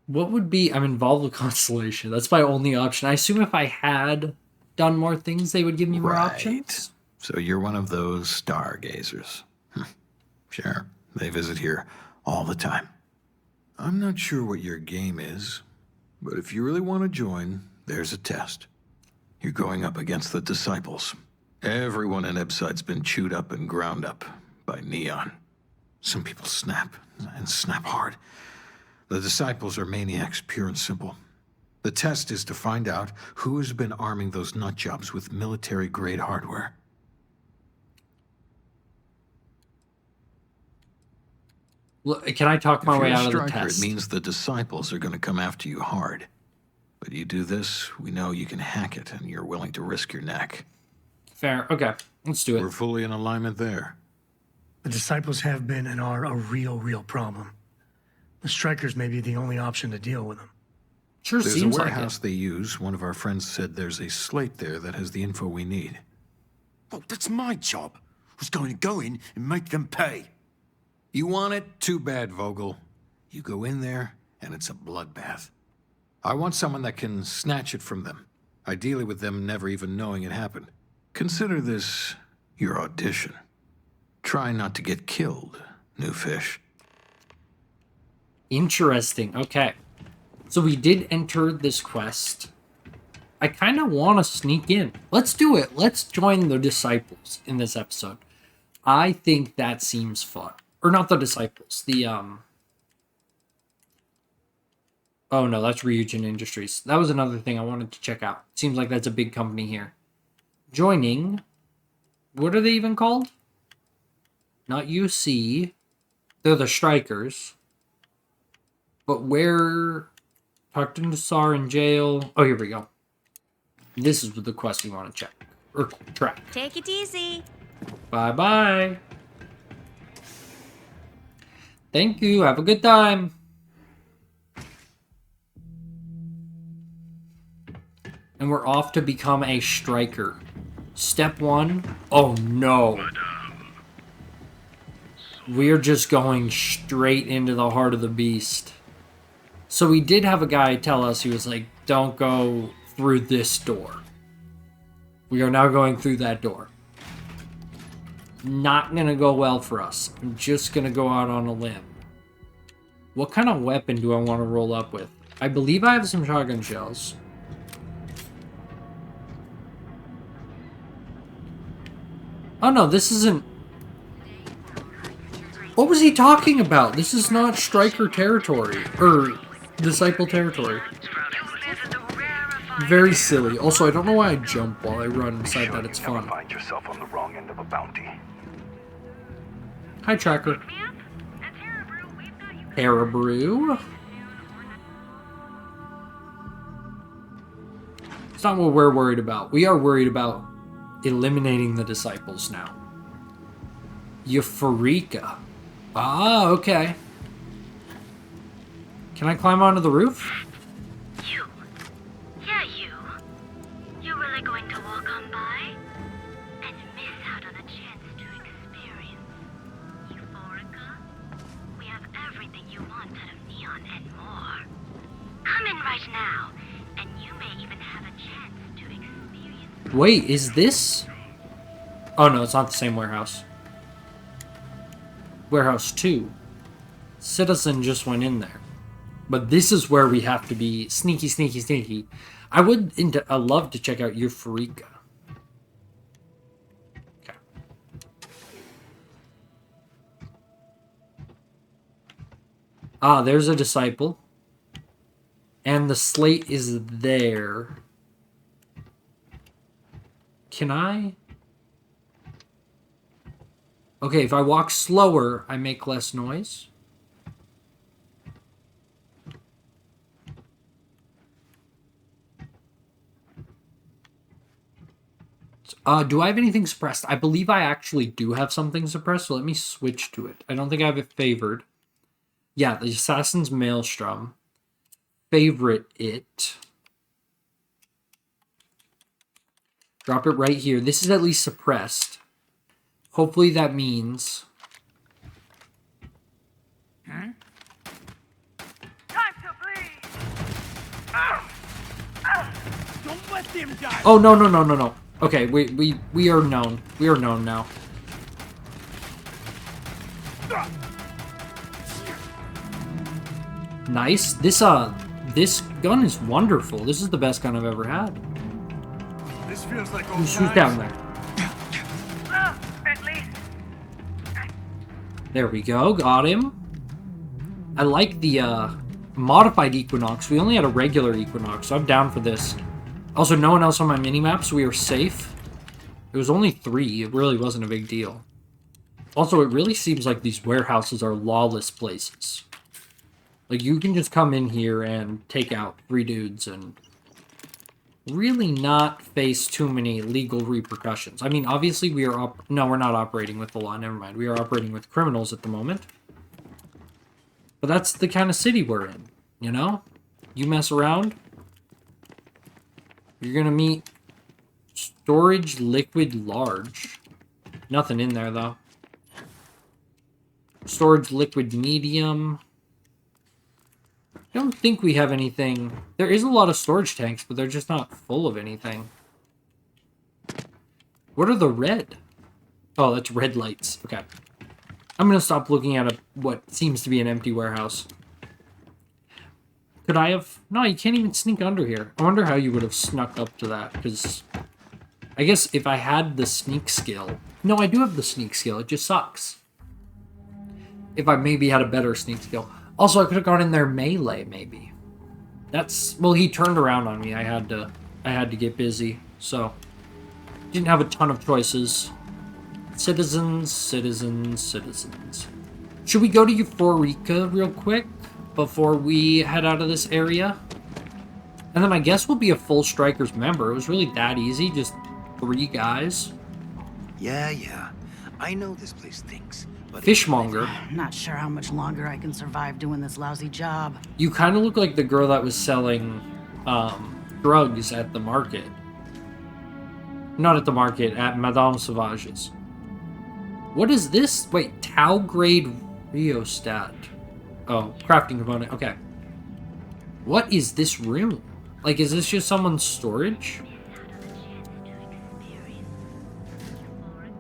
[SPEAKER 1] What would be... I'm involved with Constellation. That's my only option. I assume if I had done more things, they would give me more options.
[SPEAKER 8] So you're one of those stargazers. Sure, they visit here all the time. I'm not sure what your game is, but if you really want to join, there's a test. You're going up against the disciples. Everyone in Ebside's been chewed up and ground up by Neon. Some people snap, and snap hard. The disciples are maniacs, pure and simple. The test is to find out who has been arming those nutjobs with military-grade hardware.
[SPEAKER 1] Look, can I talk my
[SPEAKER 8] If
[SPEAKER 1] way
[SPEAKER 8] you're a
[SPEAKER 1] out of the
[SPEAKER 8] striker,
[SPEAKER 1] test?
[SPEAKER 8] it means the disciples are going to come after you hard. But you do this, we know you can hack it, and you're willing to risk your neck.
[SPEAKER 1] Fair. Okay, let's do it.
[SPEAKER 8] We're fully in alignment there.
[SPEAKER 14] The disciples have been and are a real problem. The strikers may be the only option to deal with them.
[SPEAKER 1] Sure
[SPEAKER 8] There's a
[SPEAKER 1] seems like
[SPEAKER 8] warehouse
[SPEAKER 1] it.
[SPEAKER 8] they use. One of our friends said there's a slate there that has the info we need.
[SPEAKER 12] Oh, that's my job. Was going to go in and make them pay.
[SPEAKER 8] You want it? Too bad, Vogel. You go in there, and it's a bloodbath. I want someone that can snatch it from them. Ideally with them never even knowing it happened. Consider this your audition. Try not to get killed, new fish.
[SPEAKER 1] Interesting. Okay. So we did enter this quest. I kind of want to sneak in. Let's do it. Let's join the disciples in this episode. I think that seems fun. Or not the disciples. The, Oh, no, that's Ryujin Industries. That was another thing I wanted to check out. Seems like that's a big company here. Joining... What are they even called? Not UC. They're the Strikers. But where... Talked to Sar in jail. Oh, here we go. This is the quest we want to check. Or track.
[SPEAKER 10] Take it easy.
[SPEAKER 1] Bye-bye. Thank you. Have a good time. And we're off to become a striker. Step 1. Oh, no. We're just going straight into the heart of the beast. So we did have a guy tell us, he was like, don't go through this door. We are now going through that door. Not gonna go well for us. I'm just gonna go out on a limb. What kind of weapon do I want to roll up with? I believe I have some shotgun shells. Oh no, this isn't... What was he talking about? This is not striker territory. Or disciple territory. Very silly. Also, I don't know why I jump while I run inside that. It's fun.
[SPEAKER 15] Find yourself on the wrong end of a bounty.
[SPEAKER 1] Hi, Tracker. Harabrew. It's not what we're worried about. We are worried about eliminating the disciples now. Euphorica. Ah, okay. Can I climb onto the roof?
[SPEAKER 16] You. Yeah, you. You really going to walk on by? And miss out on a chance to experience Euphorica? We have everything you want out of Meon and more. Come in right now, and you may even have a chance to experience...
[SPEAKER 1] Wait, is this... Oh no, it's not the same warehouse. Warehouse 2. Citizen just went in there. But this is where we have to be sneaky, sneaky, sneaky. I would love to check out Euphorica. Okay. Ah, there's a disciple. And the slate is there. Can I? Okay, if I walk slower, I make less noise. Do I have anything suppressed? I believe I actually do have something suppressed, so let me switch to it. I don't think I have it favored. Yeah, the Assassin's Maelstrom. Favorite it. Drop it right here. This is at least suppressed. Hopefully that means...
[SPEAKER 16] Time to bleed! Don't let them die!
[SPEAKER 1] Oh, no, no, no, no, no. Okay, we are known. We are known now. Nice. This gun is wonderful. This is the best gun I've ever had.
[SPEAKER 16] This feels like
[SPEAKER 1] Who's down there?
[SPEAKER 16] At least.
[SPEAKER 1] There we go. Got him. I like the modified Equinox. We only had a regular Equinox, so I'm down for this. Also, no one else on my minimap, so we are safe. It was only 3. It really wasn't a big deal. Also, it really seems like these warehouses are lawless places. Like, you can just come in here and take out 3 dudes and really not face too many legal repercussions. I mean, obviously we are no, we're not operating with the law. Never mind. We are operating with criminals at the moment. But that's the kind of city we're in, you know? You mess around, you're gonna meet storage liquid large. Nothing in there, though. Storage liquid medium. I don't think we have anything. There is a lot of storage tanks, but they're just not full of anything. What are the red? Oh, that's red lights. Okay. I'm going to stop looking at what seems to be an empty warehouse. Could I have... No, you can't even sneak under here. I wonder how you would have snuck up to that, because... I guess if I had the sneak skill... No, I do have the sneak skill. It just sucks. If I maybe had a better sneak skill. Also, I could have gone in there melee, maybe. That's... Well, he turned around on me. I had to get busy, so... Didn't have a ton of choices. Citizens, citizens, citizens. Should we go to Euphorica real quick before we head out of this area? And then I guess we'll be a full Strikers member. It was really that easy, just 3 guys.
[SPEAKER 17] Yeah. I know this place stinks. But
[SPEAKER 1] Fishmonger.
[SPEAKER 6] I'm not sure how much longer I can survive doing this lousy job.
[SPEAKER 1] You kind of look like the girl that was selling drugs at the market. Not at the market, at Madame Sauvage's. What is this? Wait, Tau grade rheostat. Oh, crafting component. Okay. What is this room? Like, is this just someone's storage?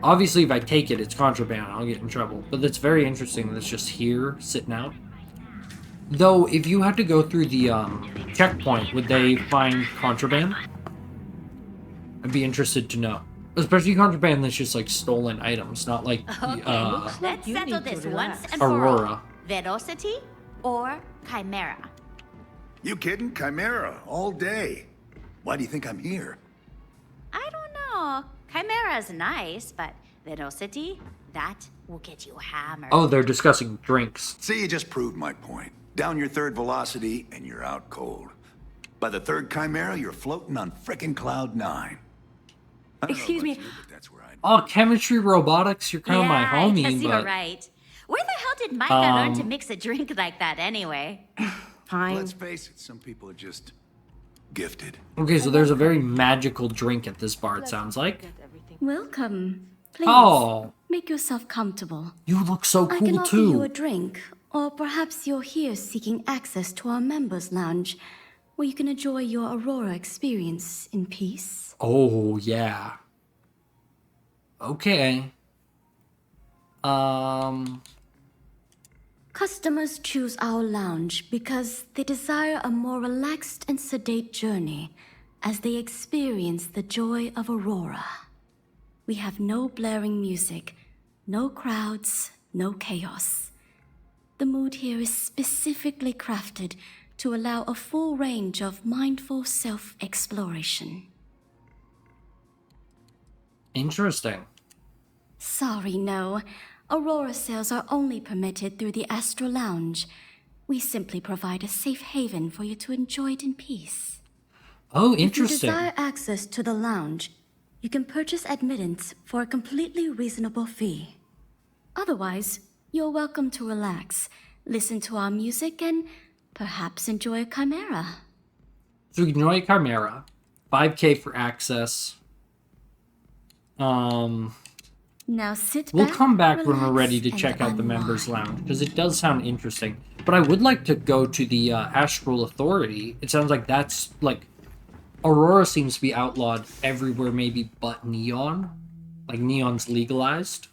[SPEAKER 1] Obviously, if I take it, it's contraband. I'll get in trouble. But that's very interesting that it's just here, sitting out. Though, if you had to go through the checkpoint, would they find contraband? I'd be interested to know. Especially contraband that's just like stolen items, not like
[SPEAKER 18] Let's settle this once and for all.
[SPEAKER 1] Aurora.
[SPEAKER 18] Velocity or Chimera?
[SPEAKER 12] You kidding? Chimera, all day. Why do you think I'm here?
[SPEAKER 18] I don't know. Chimera's nice, but Velocity, that will get you hammered.
[SPEAKER 1] Oh, they're discussing drinks.
[SPEAKER 12] See, you just proved my point. Down your 3rd velocity, and you're out cold. By the 3rd Chimera, you're floating on frickin' cloud 9.
[SPEAKER 18] Excuse me.
[SPEAKER 1] Oh, chemistry robotics, you're kind of my homie,
[SPEAKER 18] yes,
[SPEAKER 1] but...
[SPEAKER 18] you're right. Where the hell did Micah learn to mix a drink like that anyway?
[SPEAKER 6] Fine.
[SPEAKER 12] Let's face it, some people are just gifted.
[SPEAKER 1] Okay, so there's a very magical drink at this bar, it sounds like.
[SPEAKER 19] Welcome. Please,
[SPEAKER 1] Oh.
[SPEAKER 19] make yourself comfortable.
[SPEAKER 1] You look so
[SPEAKER 19] I can
[SPEAKER 1] cool,
[SPEAKER 19] offer you
[SPEAKER 1] too.
[SPEAKER 19] a drink, or perhaps you're here seeking access to our members' lounge, where you can enjoy your Aurora experience in peace.
[SPEAKER 1] Oh, yeah. Okay.
[SPEAKER 19] Customers choose our lounge because they desire a more relaxed and sedate journey as they experience the joy of Aurora. We have no blaring music, no crowds, no chaos. The mood here is specifically crafted to allow a full range of mindful self-exploration.
[SPEAKER 1] Interesting.
[SPEAKER 19] Sorry, no. Aurora sales are only permitted through the Astral Lounge. We simply provide a safe haven for you to enjoy it in peace.
[SPEAKER 1] Oh, interesting.
[SPEAKER 19] If you desire access to the lounge, you can purchase admittance for a completely reasonable fee. Otherwise, you're welcome to relax, listen to our music, and perhaps enjoy a chimera.
[SPEAKER 1] So we can enjoy a chimera. 5K for access.
[SPEAKER 19] Now sit
[SPEAKER 1] We'll
[SPEAKER 19] back,
[SPEAKER 1] come back when we're
[SPEAKER 19] relax,
[SPEAKER 1] ready to
[SPEAKER 19] and
[SPEAKER 1] check out the
[SPEAKER 19] unwind.
[SPEAKER 1] members lounge, because it does sound interesting. But I would like to go to the Astral Authority. It sounds like that's, like, Aurora seems to be outlawed everywhere maybe but Neon. Like, Neon's legalized,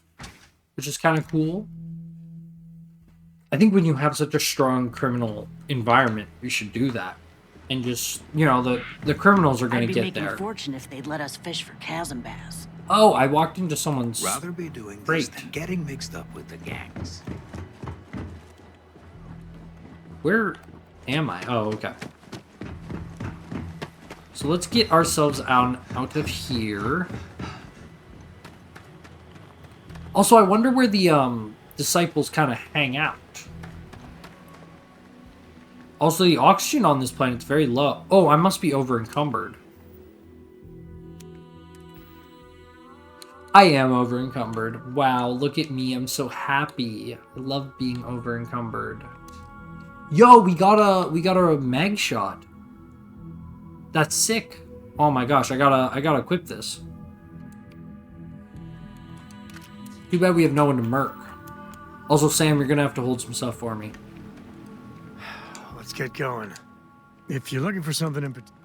[SPEAKER 1] which is kind of cool. I think when you have such a strong criminal environment, you should do that. And just, you know, the criminals are going to
[SPEAKER 6] I'd be
[SPEAKER 1] get
[SPEAKER 6] making
[SPEAKER 1] there.
[SPEAKER 6] a fortune if they'd let us fish for chasm bass.
[SPEAKER 1] Oh, I walked into someone's...
[SPEAKER 17] Rather be doing
[SPEAKER 1] Great.
[SPEAKER 17] this than getting mixed up with the gangs.
[SPEAKER 1] Where am I? Oh, okay. So let's get ourselves out of here. Also, I wonder where the disciples kind of hang out. Also, the oxygen on this planet's very low. Oh, I must be over encumbered. I am over encumbered. Wow, look at me. I'm so happy. I love being over encumbered. Yo, we got a mag shot. That's sick. Oh my gosh, I gotta equip this. Too bad we have no one to merc. Also, Sam, you're gonna have to hold some stuff for me.
[SPEAKER 14] Let's get going. If you're looking for something in particular...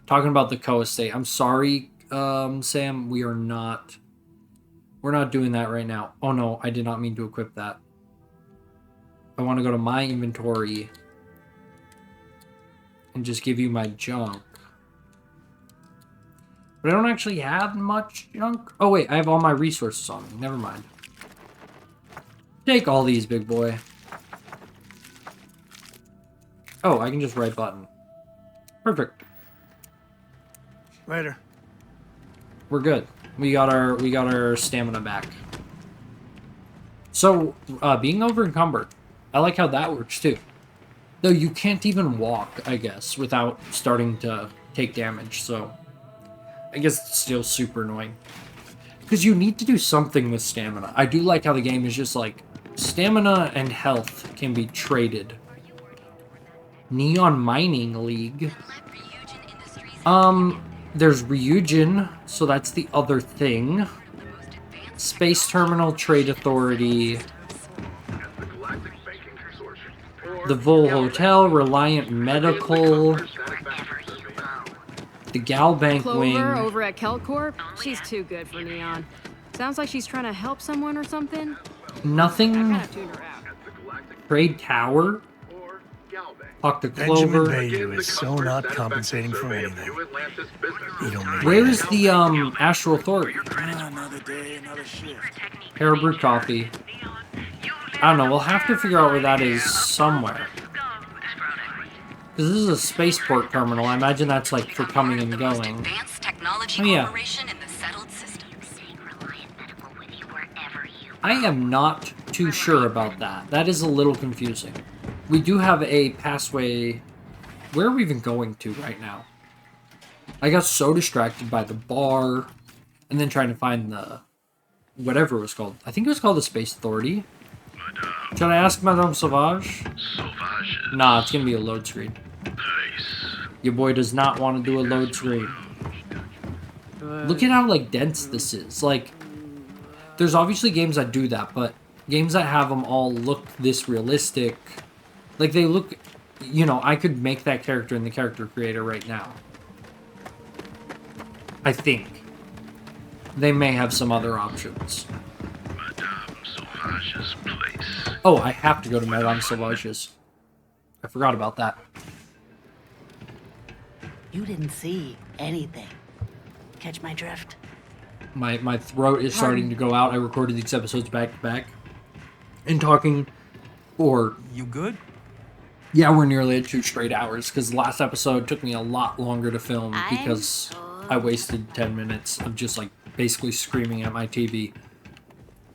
[SPEAKER 1] Talking about the Koa estate. I'm sorry, Sam. We're not doing that right now. Oh no, I did not mean to equip that. I want to go to my inventory and just give you my junk. But I don't actually have much junk. Oh wait, I have all my resources on me. Never mind. Take all these, big boy. Oh, I can just right button. Perfect.
[SPEAKER 14] Later.
[SPEAKER 1] We're good. We got our stamina back. So, being over encumbered, I like how that works too. Though you can't even walk, I guess, without starting to take damage, so I guess it's still super annoying. Because you need to do something with stamina. I do like how the game is just like, stamina and health can be traded. Neon Mining League. There's Ryujin, so that's the other thing. Space Terminal Trade Authority. The Vol Hotel, Reliant Medical. The Galbank
[SPEAKER 2] Clover
[SPEAKER 1] Wing.
[SPEAKER 2] over at Kelcorp? She's too good for Neon. Sounds like she's trying to help someone or something.
[SPEAKER 1] Nothing. Trade Tower. Talk to Clover.
[SPEAKER 14] Benjamin Bayou is so not compensating for anything. He don't make
[SPEAKER 1] Where's the Astral Authority?
[SPEAKER 12] Another day, another shift.
[SPEAKER 1] Parabrewed coffee. I don't know. We'll have to figure out where that is somewhere. Because this is a spaceport terminal. I imagine that's like for coming and going. Oh yeah. I am not too sure about that. That is a little confusing. We do have a passway. Where are we even going to right now? I got so distracted by the bar and then trying to find the whatever it was called. I think it was called the Space Authority. Should I ask Madame Sauvage? Nah, it's gonna be a load screen. Your boy does not want to do a load screen. Look at how like dense this is. Like, there's obviously games that do that, but games that have them all look this realistic, like they look, you know, I could make that character in the character creator right now. I think. They may have some other options.
[SPEAKER 15] Madame Sauvage's place.
[SPEAKER 1] Oh, I have to go to Madame Sauvage's. I forgot about that.
[SPEAKER 6] You didn't see anything. Catch my drift?
[SPEAKER 1] My throat is starting to go out. I recorded these episodes back to back. And talking for...
[SPEAKER 5] You good?
[SPEAKER 1] Yeah, we're nearly at 2 straight hours, because the last episode took me a lot longer to film because I wasted 10 minutes of just, like, basically screaming at my TV.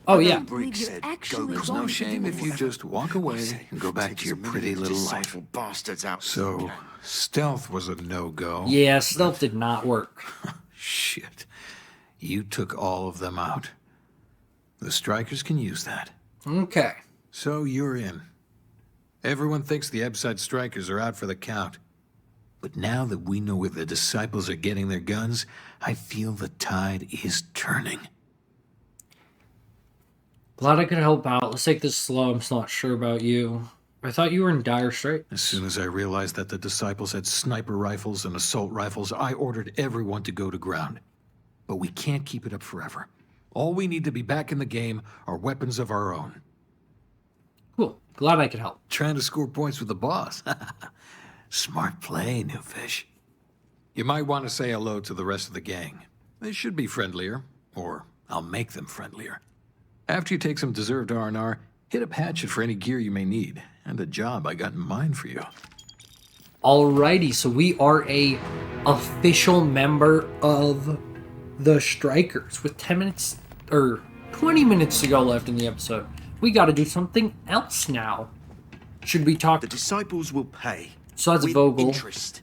[SPEAKER 1] Oh, yeah.
[SPEAKER 8] There's no shame if you just walk away and go back to your pretty little life. So, stealth was a no-go.
[SPEAKER 1] Yeah, stealth did not work.
[SPEAKER 8] Shit. You took all of them out. The strikers can use that.
[SPEAKER 1] Okay.
[SPEAKER 8] So you're in. Everyone thinks the Ebside strikers are out for the count. But now that we know where the disciples are getting their guns, I feel the tide is turning.
[SPEAKER 1] Glad I could help out. Let's take this slow. I'm still not sure about you. I thought you were in dire straits.
[SPEAKER 8] As soon as I realized that the disciples had sniper rifles and assault rifles, I ordered everyone to go to ground. But we can't keep it up forever. All we need to be back in the game are weapons of our own.
[SPEAKER 1] Cool. Glad I could help.
[SPEAKER 8] Trying to score points with the boss. Smart play, new fish. You might want to say hello to the rest of the gang. They should be friendlier, or I'll make them friendlier. After you take some deserved R&R, hit up Hatchet for any gear you may need, and a job I got in mind for you.
[SPEAKER 1] Alrighty, so we are a official member of the Strikers with 10 minutes, or 20 minutes to go left in the episode. We gotta do something else now. Should we talk?
[SPEAKER 20] The disciples will pay.
[SPEAKER 1] So that's
[SPEAKER 20] with
[SPEAKER 1] Vogel.
[SPEAKER 20] Interest.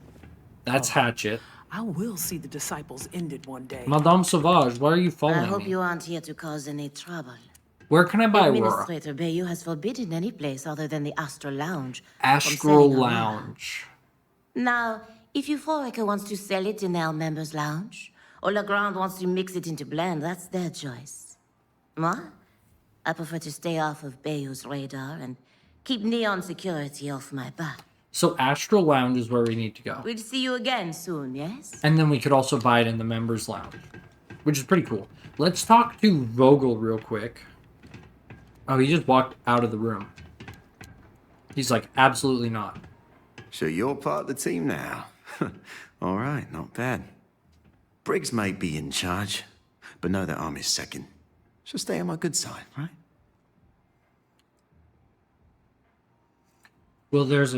[SPEAKER 1] That's Hatchet.
[SPEAKER 21] I will see the disciples ended one day.
[SPEAKER 1] Madame Sauvage, why are you following
[SPEAKER 10] I hope
[SPEAKER 1] me?
[SPEAKER 10] you aren't here to cause any trouble.
[SPEAKER 1] Where can I buy Aurora?
[SPEAKER 10] Administrator Bayou has forbidden any place other than the Astral Lounge from
[SPEAKER 1] Astral
[SPEAKER 10] selling Aurora.
[SPEAKER 1] Lounge.
[SPEAKER 10] Now, if Euphorica wants to sell it in our members' lounge, or Legrand wants to mix it into blend, that's their choice. Moi, I prefer to stay off of Bayou's radar and keep Neon security off my back.
[SPEAKER 1] So Astral Lounge is where we need to go.
[SPEAKER 10] We'll see you again soon, yes?
[SPEAKER 1] And then we could also buy it in the members' lounge, which is pretty cool. Let's talk to Vogel real quick. Oh, he just walked out of the room. He's like, absolutely not.
[SPEAKER 20] So you're part of the team now. All right, not bad. Briggs may be in charge, but know that I'm his second. So stay on my good side, right?
[SPEAKER 1] Well, there's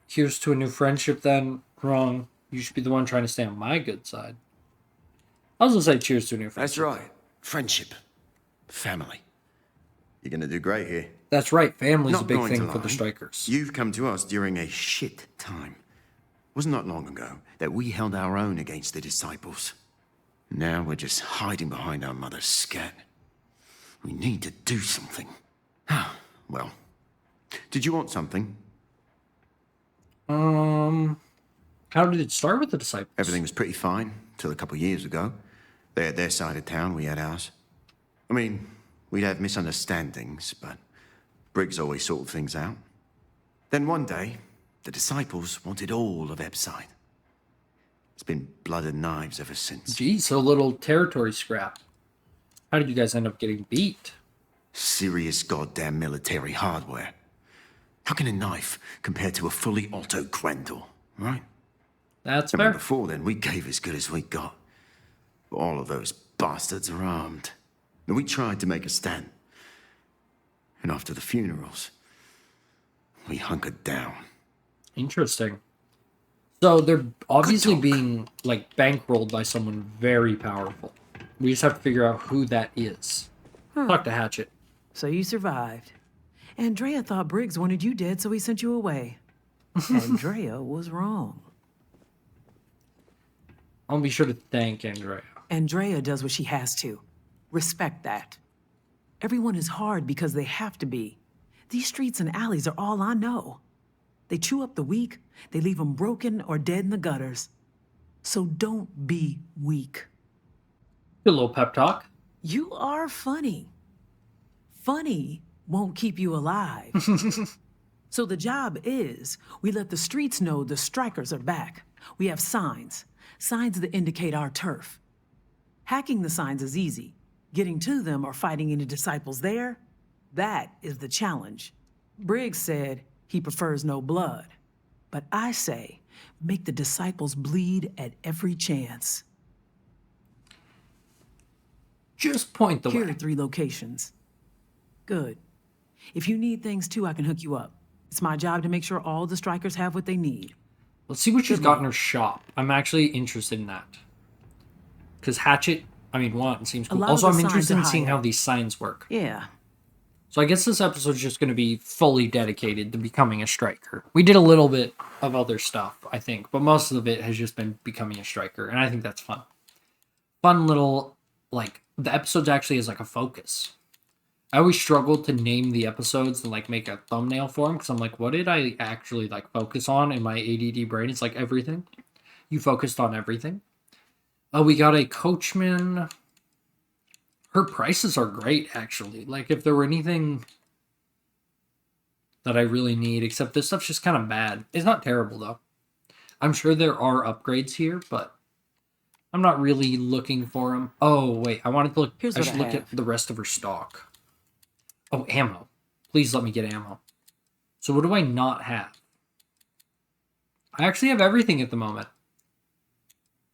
[SPEAKER 1] here's to a new friendship then. Wrong. You should be the one trying to stay on my good side. I was gonna say cheers to a new friendship.
[SPEAKER 20] That's right. Friendship. Family. You're gonna do great here.
[SPEAKER 1] That's right. Family's
[SPEAKER 20] Not
[SPEAKER 1] a big
[SPEAKER 20] going
[SPEAKER 1] thing
[SPEAKER 20] to
[SPEAKER 1] for the
[SPEAKER 20] lie.
[SPEAKER 1] strikers.
[SPEAKER 20] You've come to us during a shit time. Wasn't that long ago that we held our own against the disciples. Now we're just hiding behind our mother's scat. We need to do something. Well, did you want something?
[SPEAKER 1] How did it start with the disciples?
[SPEAKER 20] Everything was pretty fine till a couple of years ago. They had their side of town, we had ours. I mean, we'd have misunderstandings, but Briggs always sorted things out. Then one day, the disciples wanted all of Ebside. It's been blood and knives ever since.
[SPEAKER 1] Geez, so little territory scrap. How did you guys end up getting beat?
[SPEAKER 20] Serious goddamn military hardware. How can a knife compare to a fully auto Grendel, right?
[SPEAKER 1] That's
[SPEAKER 20] I mean,
[SPEAKER 1] fair.
[SPEAKER 20] before then, we gave as good as we got. All of those bastards are armed. And we tried to make a stand. And after the funerals, we hunkered down.
[SPEAKER 1] Interesting. So they're obviously being, like, bankrolled by someone very powerful. We just have to figure out who that is. Talk to Hatchet.
[SPEAKER 21] So you survived. Andrea thought Briggs wanted you dead, so he sent you away. Andrea was wrong.
[SPEAKER 1] I'll be sure to thank Andrea.
[SPEAKER 21] Andrea does what she has to. Respect that. Everyone is hard because they have to be. These streets and alleys are all I know. They chew up the weak, they leave them broken or dead in the gutters. So don't be weak.
[SPEAKER 1] Good little pep talk.
[SPEAKER 21] You are funny. Funny won't keep you alive. So the job is, we let the streets know the strikers are back. We have signs that indicate our turf. Hacking the signs is easy. Getting to them or fighting any disciples there, that is the challenge. Briggs said he prefers no blood. But I say, make the disciples bleed at every chance.
[SPEAKER 1] Just point the way.
[SPEAKER 21] Here are 3 locations. Good. If you need things too, I can hook you up. It's my job to make sure all the strikers have what they need.
[SPEAKER 1] Let's see what she's got in her shop. I'm actually interested in that. Because Hatchet, one, seems cool. Also, I'm interested in seeing how these signs work.
[SPEAKER 21] Yeah.
[SPEAKER 1] So I guess this episode is just going to be fully dedicated to becoming a striker. We did a little bit of other stuff, I think, but most of it has just been becoming a striker, and I think that's fun. Fun little, the episodes actually is like a focus. I always struggle to name the episodes and make a thumbnail for them, because I'm like, what did I actually focus on in my ADD brain? It's like everything. You focused on everything. Oh, we got a coachman. Her prices are great, actually. If there were anything that I really need, except this stuff's just kind of bad. It's not terrible, though. I'm sure there are upgrades here, but I'm not really looking for them. Oh, wait. I wanted to look.
[SPEAKER 21] Here's
[SPEAKER 1] I
[SPEAKER 21] what
[SPEAKER 1] should
[SPEAKER 21] I
[SPEAKER 1] look
[SPEAKER 21] have.
[SPEAKER 1] at the rest of her stock. Oh, ammo. Please let me get ammo. So what do I not have? I actually have everything at the moment.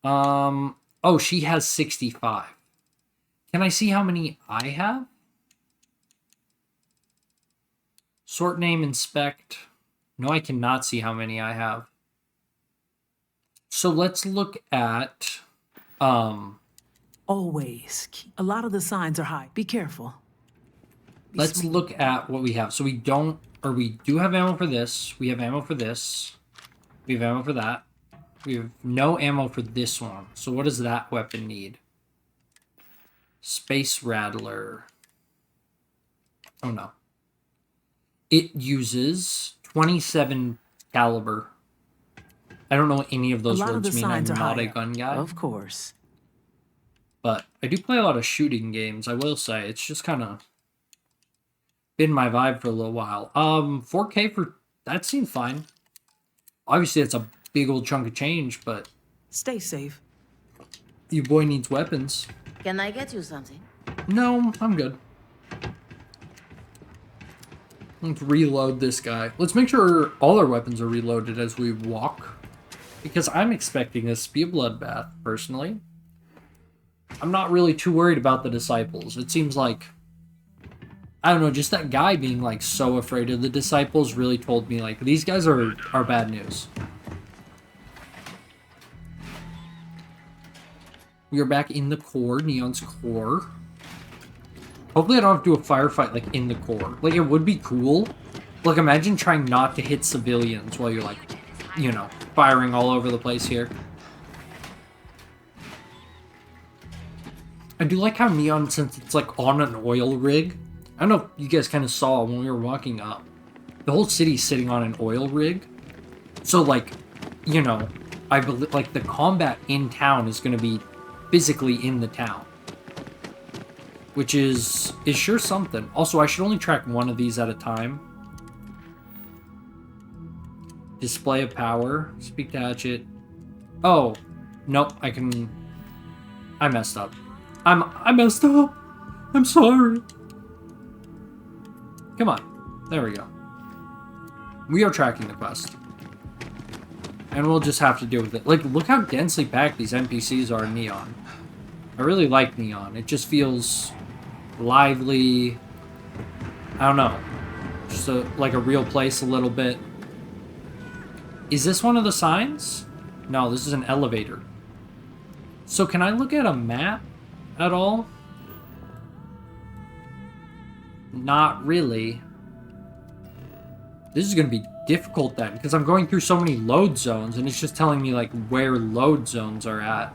[SPEAKER 1] Oh, she has 65. Can I see how many I have? Sort name, inspect. No, I cannot see how many I have. So let's look at...
[SPEAKER 21] Always. A lot of the signs are high. Be careful.
[SPEAKER 1] Let's look at what we have. So we do have ammo for this. We have ammo for this. We have ammo for that. We have no ammo for this one. So what does that weapon need? Space Rattler. Oh no. It uses 27 caliber. I don't know what any of those
[SPEAKER 21] A lot of
[SPEAKER 1] words
[SPEAKER 21] the
[SPEAKER 1] mean. I'm
[SPEAKER 21] signs are
[SPEAKER 1] not a
[SPEAKER 21] higher.
[SPEAKER 1] gun guy.
[SPEAKER 21] Of course.
[SPEAKER 1] But I do play a lot of shooting games, I will say. It's just kind of been my vibe for a little while. 4K for... That seemed fine. Obviously, it's a big old chunk of change, but...
[SPEAKER 21] Stay safe.
[SPEAKER 1] Your boy needs weapons.
[SPEAKER 10] Can I get you something?
[SPEAKER 1] No, I'm good. Let's reload this guy. Let's make sure all our weapons are reloaded as we walk. Because I'm expecting this to be a bloodbath, personally. I'm not really too worried about the disciples. It seems like... I don't know, just that guy being, like, so afraid of the disciples really told me, like, these guys are bad news. We are back in the core, Neon's core. Hopefully I don't have to do a firefight, like, in the core. Like, it would be cool. Like, imagine trying not to hit civilians while you're, like, you know, firing all over the place here. I do like how Meon, since it's, like, on an oil rig... I don't know if you guys kind of saw when we were walking up. The whole city's sitting on an oil rig. So, like, you know, I believe, like, the combat in town is going to be physically in the town. Which is sure something. Also, I should only track one of these at a time. Display of power. Speak to hatchet. Oh. Nope, I messed up. I messed up. I'm sorry. Come on. There we go. We are tracking the quest. And we'll just have to deal with it. Like, look how densely packed these NPCs are in Neon. I really like Neon. It just feels lively. I don't know. Just like a real place a little bit. Is this one of the signs? No, this is an elevator. So can I look at a map at all? Not really. This is going to be difficult then, because I'm going through so many load zones, and it's just telling me, like, where load zones are at.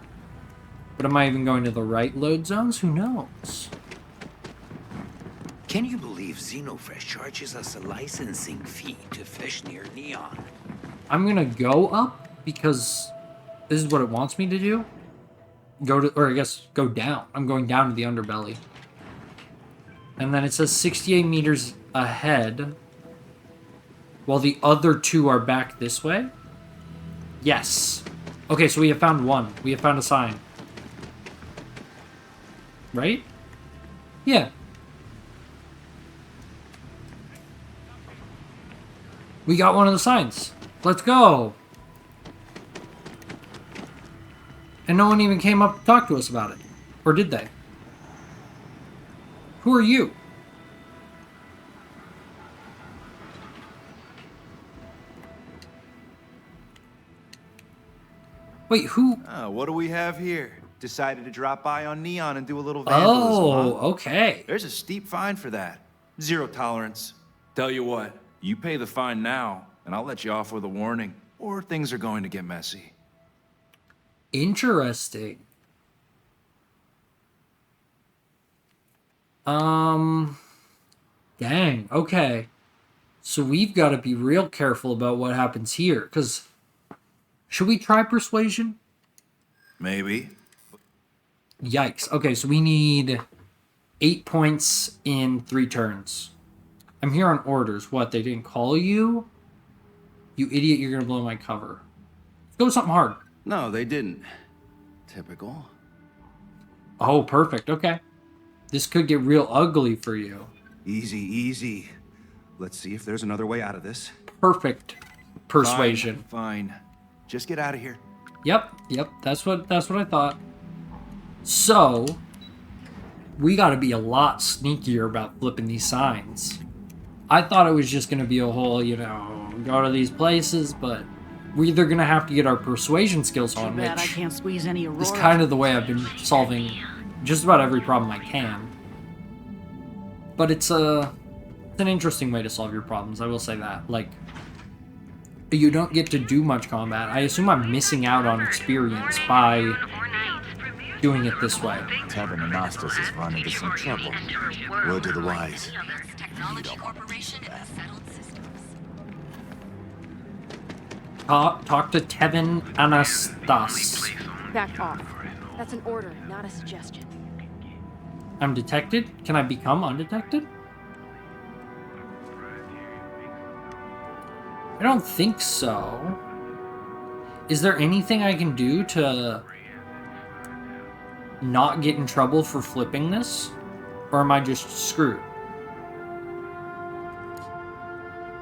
[SPEAKER 1] But am I even going to the right load zones? Who knows?
[SPEAKER 17] Can you believe Xenofresh charges us a licensing fee to fish near Neon?
[SPEAKER 1] I'm going to go up, because this is what it wants me to do. Or I guess, go down. I'm going down to the underbelly. And then it says 68 meters ahead, while the other two are back this way. Yes. Okay, so we have found one. We have found a sign. Right? Yeah. We got one of the signs. Let's go. And no one even came up to talk to us about it. Or did they? Who are you? Wait, who?
[SPEAKER 3] What do we have here? Decided to drop by on Neon and do a little vandalism.
[SPEAKER 1] Oh,
[SPEAKER 3] huh?
[SPEAKER 1] okay.
[SPEAKER 3] There's a steep fine for that. 0 tolerance. Tell you what, you pay the fine now, and I'll let you off with a warning, or things are going to get messy.
[SPEAKER 1] Interesting. Dang, okay. So we've got to be real careful about what happens here, because... Should we try persuasion?
[SPEAKER 3] Maybe.
[SPEAKER 1] Yikes. Okay, so we need 8 points in 3 turns. I'm here on orders. What, they didn't call you? You idiot, you're going to blow my cover. Let's go with something hard.
[SPEAKER 3] No, they didn't. Typical.
[SPEAKER 1] Oh, perfect. Okay. This could get real ugly for you.
[SPEAKER 3] Easy, easy. Let's see if there's another way out of this.
[SPEAKER 1] Perfect persuasion.
[SPEAKER 3] Fine. Just get out of here.
[SPEAKER 1] Yep. That's what I thought. So, we got to be a lot sneakier about flipping these signs. I thought it was just going to be a whole, you know, go to these places, but we're either going to have to get our persuasion skills on,
[SPEAKER 6] Too bad I
[SPEAKER 1] which
[SPEAKER 6] can't squeeze any Aurora.
[SPEAKER 1] is kind of the way I've been solving just about every problem I can. But it's an interesting way to solve your problems, I will say that. Like, you don't get to do much combat. I assume I'm missing out on experience by doing it this way.
[SPEAKER 7] Tavern Anastas has run into some trouble. Word to the wise.
[SPEAKER 11] Technology Corporation and the settled systems.
[SPEAKER 1] Talk to Tevin Anastas.
[SPEAKER 2] Back off. That's an order, not a suggestion.
[SPEAKER 1] I'm detected? Can I become undetected? I don't think so. Is there anything I can do to not get in trouble for flipping this? Or am I just screwed?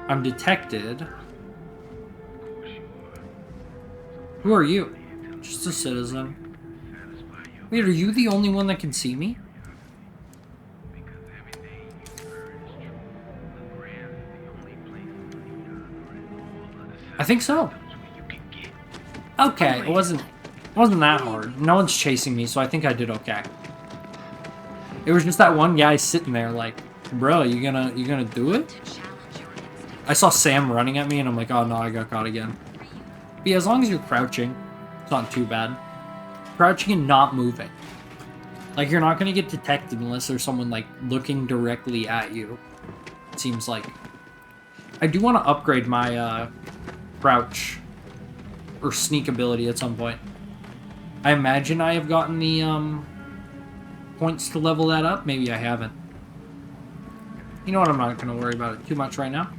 [SPEAKER 1] I'm detected. Who are you? Just a citizen. Wait, are you the only one that can see me? I think so. Okay, it wasn't that hard. No one's chasing me, so I think I did okay. It was just that one guy sitting there like, bro, you gonna do it? I saw Sam running at me and I'm like, oh no, I got caught again. But yeah, as long as you're crouching, it's not too bad. Crouching and not moving. Like, you're not gonna get detected unless there's someone like looking directly at you. It seems like. I do want to upgrade my crouch or sneak ability at some point. I imagine I have gotten the points to level that up. Maybe I haven't. You know what? I'm not going to worry about it too much right now.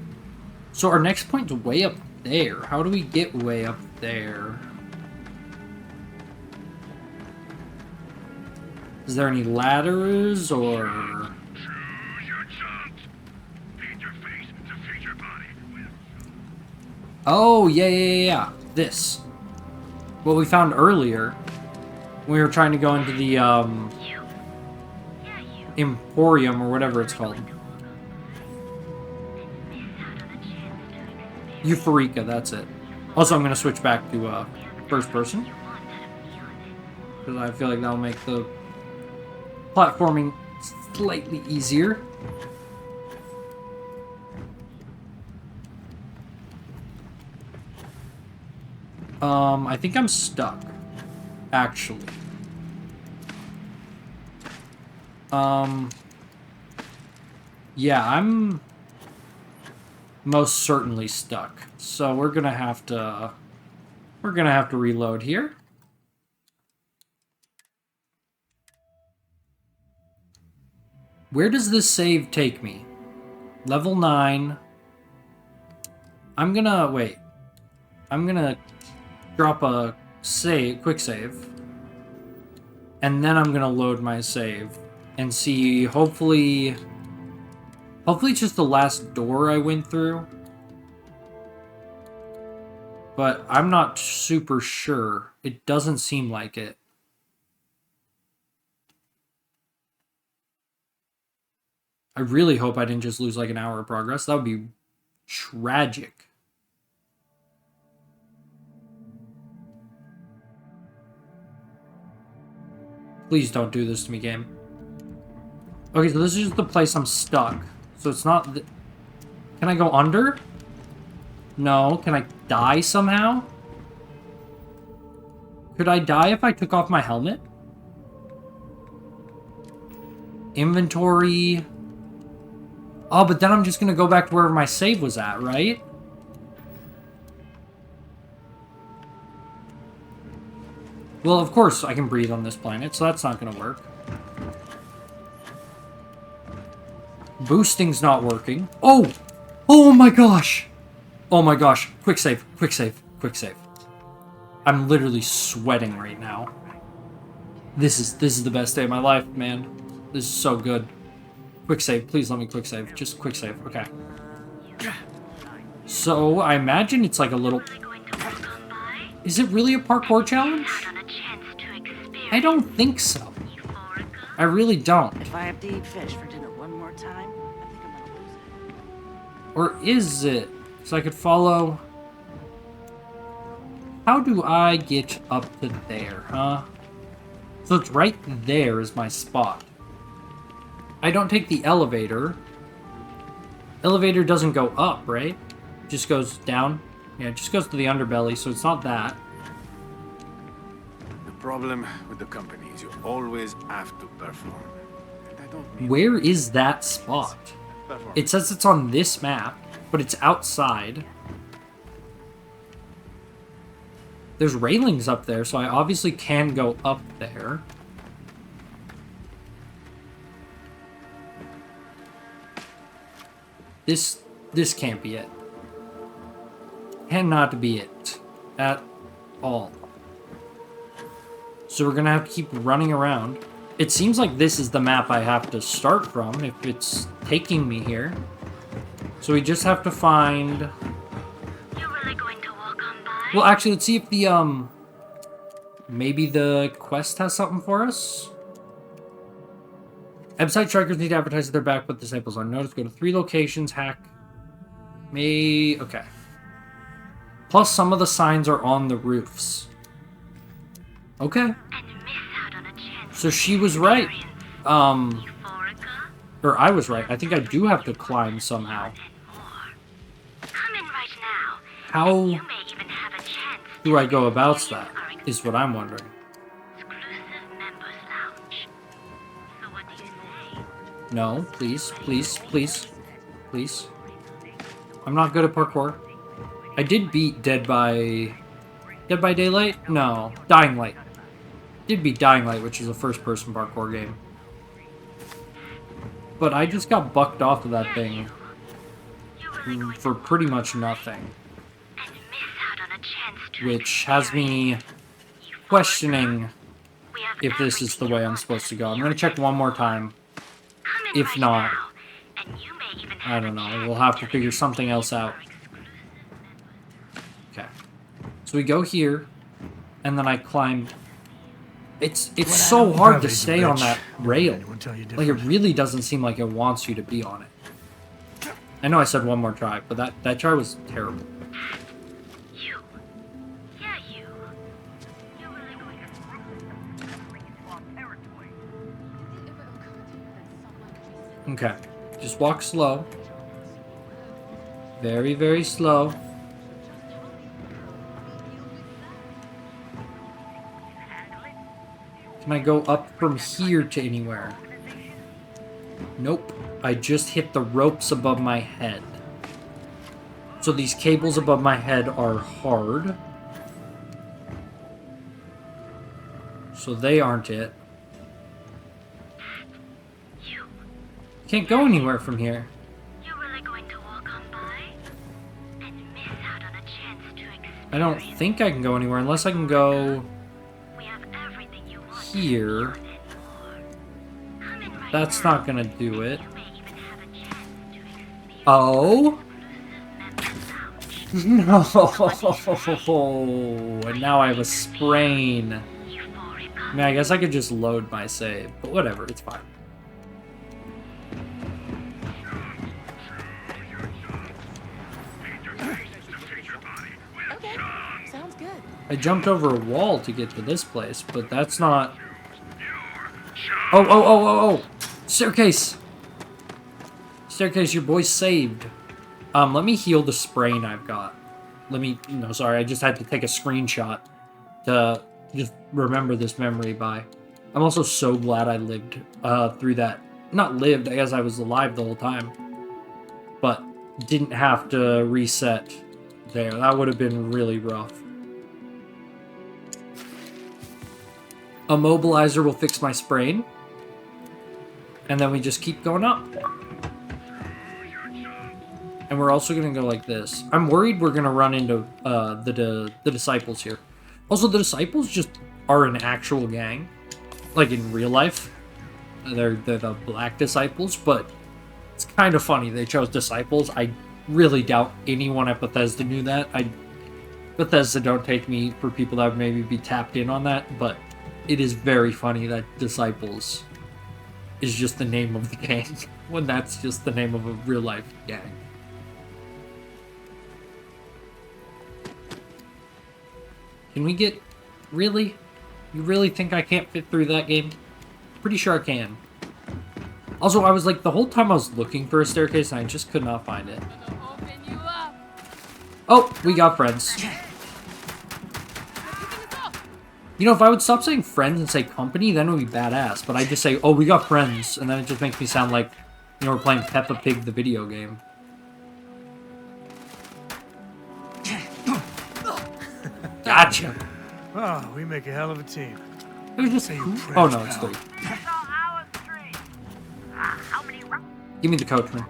[SPEAKER 1] So our next point's way up there. How do we get way up there? Is there any ladders or... Oh, yeah. This. What we found earlier. When we were trying to go into the, Emporium, or whatever it's called. Euphorica, that's it. Also, I'm going to switch back to, first person. Because I feel like that'll make the platforming slightly easier. I think I'm stuck, actually. Yeah, I'm most certainly stuck. So we're gonna have to reload here. Where does this save take me? Level 9. I'm gonna drop a quick save. And then I'm gonna load my save and see, hopefully it's just the last door I went through. But I'm not super sure. It doesn't seem like it. I really hope I didn't just lose like an hour of progress. That would be tragic. Please don't do this to me, game. Okay, so this is just the place I'm stuck. So it's not... Can I go under? No. Can I die somehow? Could I die if I took off my helmet? Inventory... Oh, but then I'm just gonna go back to wherever my save was at, right? Well, of course I can breathe on this planet, so that's not gonna work. Boosting's not working. Oh! Oh my gosh! Oh my gosh. Quick save, quick save, quick save. I'm literally sweating right now. This is the best day of my life, man. This is so good. Quick save, please let me quick save. Just quick save, okay. So, I imagine it's like a little... Is it really a parkour challenge? I don't think so. I really don't.
[SPEAKER 6] If I have to eat fish for dinner one more time, I think I'm gonna lose it.
[SPEAKER 1] Or is it? So I could follow... How do I get up to there, huh? So it's right there is my spot. I don't take the elevator. Elevator doesn't go up, right? It just goes down. Yeah, it just goes to the underbelly, so it's not that.
[SPEAKER 14] problem with the companies. You always have to perform. And I don't mean
[SPEAKER 1] Where is that spot? It says it's on this map, but it's outside. There's railings up there, so I obviously can go up there. This can't be it. Cannot be it. At all. So we're gonna have to keep running around. It seems like this is the map I have to start from if it's taking me here. So we just have to find... Well, actually, let's see if the, maybe the quest has something for us? Website strikers need to advertise that they're back with disciples on notice. Go to 3 locations, hack... Okay. Plus, some of the signs are on the roofs. Okay. So she was right. Or I was right. I think I do have to climb somehow. How do I go about that, is what I'm wondering. No, please, please, please, please. I'm not good at parkour. I did beat Dead by Daylight? No, Dying Light. Did beat Dying Light, which is a first-person parkour game. But I just got bucked off of that thing for pretty much nothing. Which has me questioning if this is the way I'm supposed to go. I'm going to check one more time. If not, I don't know. We'll have to figure something else out. Okay. So we go here, and then I climb. It's so hard to stay on that rail. Like, it really doesn't seem like it wants you to be on it. I know I said one more try, but that try was terrible. Okay. Just walk slow. Very, very slow. Can I go up from here to anywhere? Nope. I just hit the ropes above my head. So these cables above my head are hard. So they aren't it. Can't go anywhere from here. I don't think I can go anywhere unless I can go here. That's not gonna do it. Oh? No! And now I have a sprain. I mean, I guess I could just load my save, but whatever, it's fine. I jumped over a wall to get to this place, but that's not... Oh! Staircase! Staircase, your boy's saved. Let me heal the sprain I've got. No, sorry, I just had to take a screenshot to just remember this memory by. I'm also so glad I lived through that. Not lived, I guess I was alive the whole time. But didn't have to reset there. That would have been really rough. A mobilizer will fix my sprain. And then we just keep going up. And we're also going to go like this. I'm worried we're going to run into the disciples here. Also, the disciples just are an actual gang. Like in real life. They're the black disciples, but it's kind of funny they chose disciples. I really doubt anyone at Bethesda knew that. Bethesda don't take me for people that would maybe be tapped in on that, but it is very funny that Disciples is just the name of the gang, when that's just the name of a real-life gang. Can we get... Really? You really think I can't fit through that game? Pretty sure I can. Also, I was like, the whole time I was looking for a staircase, and I just could not find it. Oh, we got friends. You know, if I would stop saying friends and say company, then it would be badass. But I just say, oh, we got friends. And then it just makes me sound like, you know, we're playing Peppa Pig, the video game. Gotcha.
[SPEAKER 14] Oh, we make a hell of a team.
[SPEAKER 1] It was just two. Oh, no, it's 3. Give me the coachman.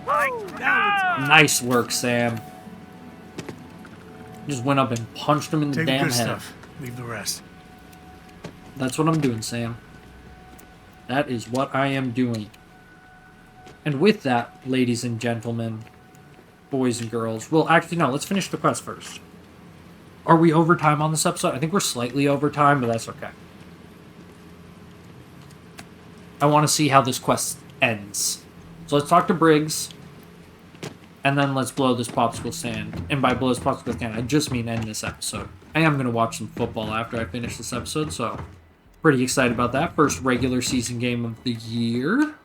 [SPEAKER 1] Nice work, Sam. Just went up and punched him in the
[SPEAKER 14] Take
[SPEAKER 1] damn
[SPEAKER 14] the good
[SPEAKER 1] head.
[SPEAKER 14] stuff. Leave the rest.
[SPEAKER 1] That's what I'm doing, Sam. That is what I am doing. And with that, ladies and gentlemen, boys and girls, well, actually, no, let's finish the quest first. Are we overtime on this episode? I think we're slightly overtime, but that's okay. I want to see how this quest ends. So let's talk to Briggs, and then let's blow this popsicle stand. And by blow this popsicle stand, I just mean end this episode. I am going to watch some football after I finish this episode, so pretty excited about that. First regular season game of the year.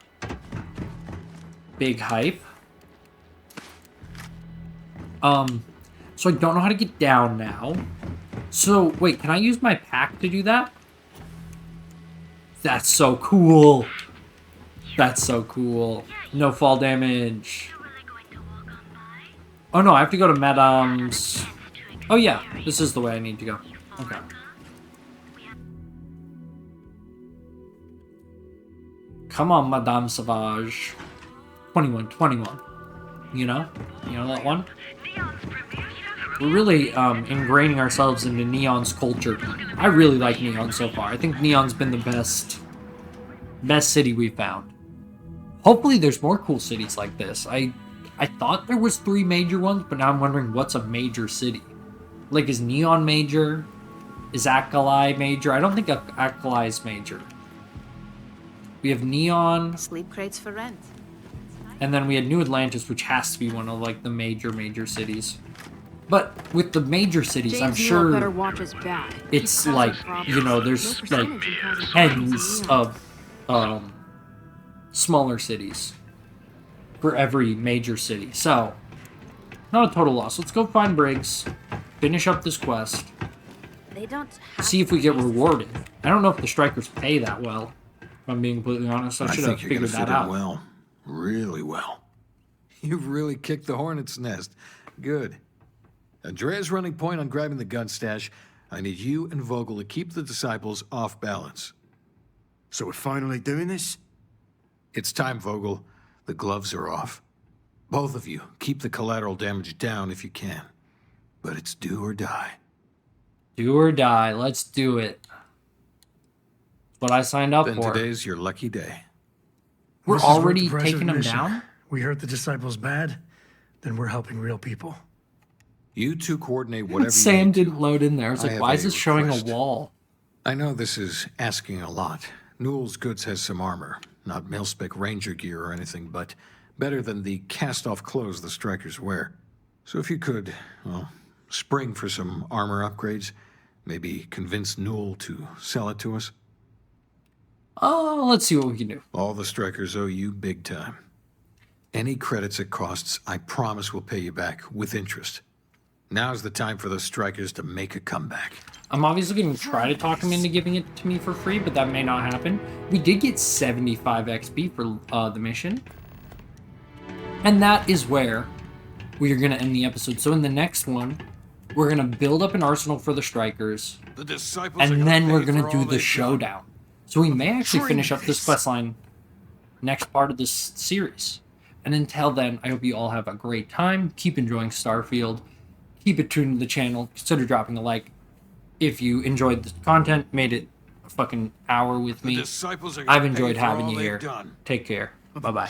[SPEAKER 1] Big hype. So I don't know how to get down now. So, wait, can I use my pack to do that? That's so cool. That's so cool. No fall damage. Oh no, I have to go to Madame's. Oh yeah, this is the way I need to go. Okay. Come on, Madame Sauvage. 21. You know that one? We're really ingraining ourselves into Neon's culture. I really like Neon so far. I think Neon's been the best city we've found. Hopefully there's more cool cities like this. I thought there was 3 major ones, but now I'm wondering what's a major city. Like, is Neon major? Is Akali major? I don't think Akali is major. We have Neon.
[SPEAKER 6] Sleep crates for rent.
[SPEAKER 1] And then we had New Atlantis, which has to be one of, like, the major cities. But with the major cities,
[SPEAKER 2] James
[SPEAKER 1] I'm
[SPEAKER 2] Neal
[SPEAKER 1] sure
[SPEAKER 2] better watch his back.
[SPEAKER 1] it's like, you know, there's like tens of smaller cities for every major city. So, not a total loss. Let's go find Briggs, finish up this quest,
[SPEAKER 18] They don't
[SPEAKER 1] see if we get rewarded. I don't know if the strikers pay that well, if I'm being completely honest. I should have
[SPEAKER 8] think you're
[SPEAKER 1] figured
[SPEAKER 8] gonna
[SPEAKER 1] that
[SPEAKER 8] fit in
[SPEAKER 1] out.
[SPEAKER 8] well. Really well. You've really kicked the hornet's nest. Good. Andrea's running point on grabbing the gun stash. I need you and Vogel to keep the disciples off balance.
[SPEAKER 4] So we're finally doing this?
[SPEAKER 8] It's time, Vogel. The gloves are off. Both of you, keep the collateral damage down if you can. But it's do or die.
[SPEAKER 1] Do or die. Let's do it. That's what I signed up
[SPEAKER 8] Then
[SPEAKER 1] for.
[SPEAKER 8] today's your lucky day.
[SPEAKER 1] We're
[SPEAKER 14] This is worth
[SPEAKER 1] already
[SPEAKER 14] the price of
[SPEAKER 1] taking them
[SPEAKER 14] admission.
[SPEAKER 1] down?
[SPEAKER 14] We hurt the disciples bad, then we're helping real people.
[SPEAKER 8] You two coordinate whatever
[SPEAKER 1] Sam
[SPEAKER 8] you
[SPEAKER 1] didn't load in there. I was like,
[SPEAKER 8] have
[SPEAKER 1] why is
[SPEAKER 8] a
[SPEAKER 1] this showing a
[SPEAKER 8] request.
[SPEAKER 1] wall?
[SPEAKER 8] I know this is asking a lot. Newell's Goods has some armor. Not mil-spec ranger gear or anything, but better than the cast-off clothes the strikers wear. So if you could, well, spring for some armor upgrades, maybe convince Newell to sell it to us.
[SPEAKER 1] Oh, let's see what we can do.
[SPEAKER 8] All the strikers owe you big time. Any credits it costs, I promise we'll pay you back with interest. Now's the time for the strikers to make a comeback.
[SPEAKER 1] I'm obviously going to try to talk him into giving it to me for free, but that may not happen. We did get 75 XP for the mission. And that is where we are going to end the episode. So in the next one, we're going to build up an arsenal for the strikers.
[SPEAKER 8] The disciples
[SPEAKER 1] And then we're going to do the showdown. So we may actually finish up this questline next part of this series. And until then, I hope you all have a great time. Keep enjoying Starfield. Keep it tuned to the channel. Consider dropping a like if you enjoyed the content, made it a fucking hour with me. I've enjoyed having you here. Take care. Bye-bye.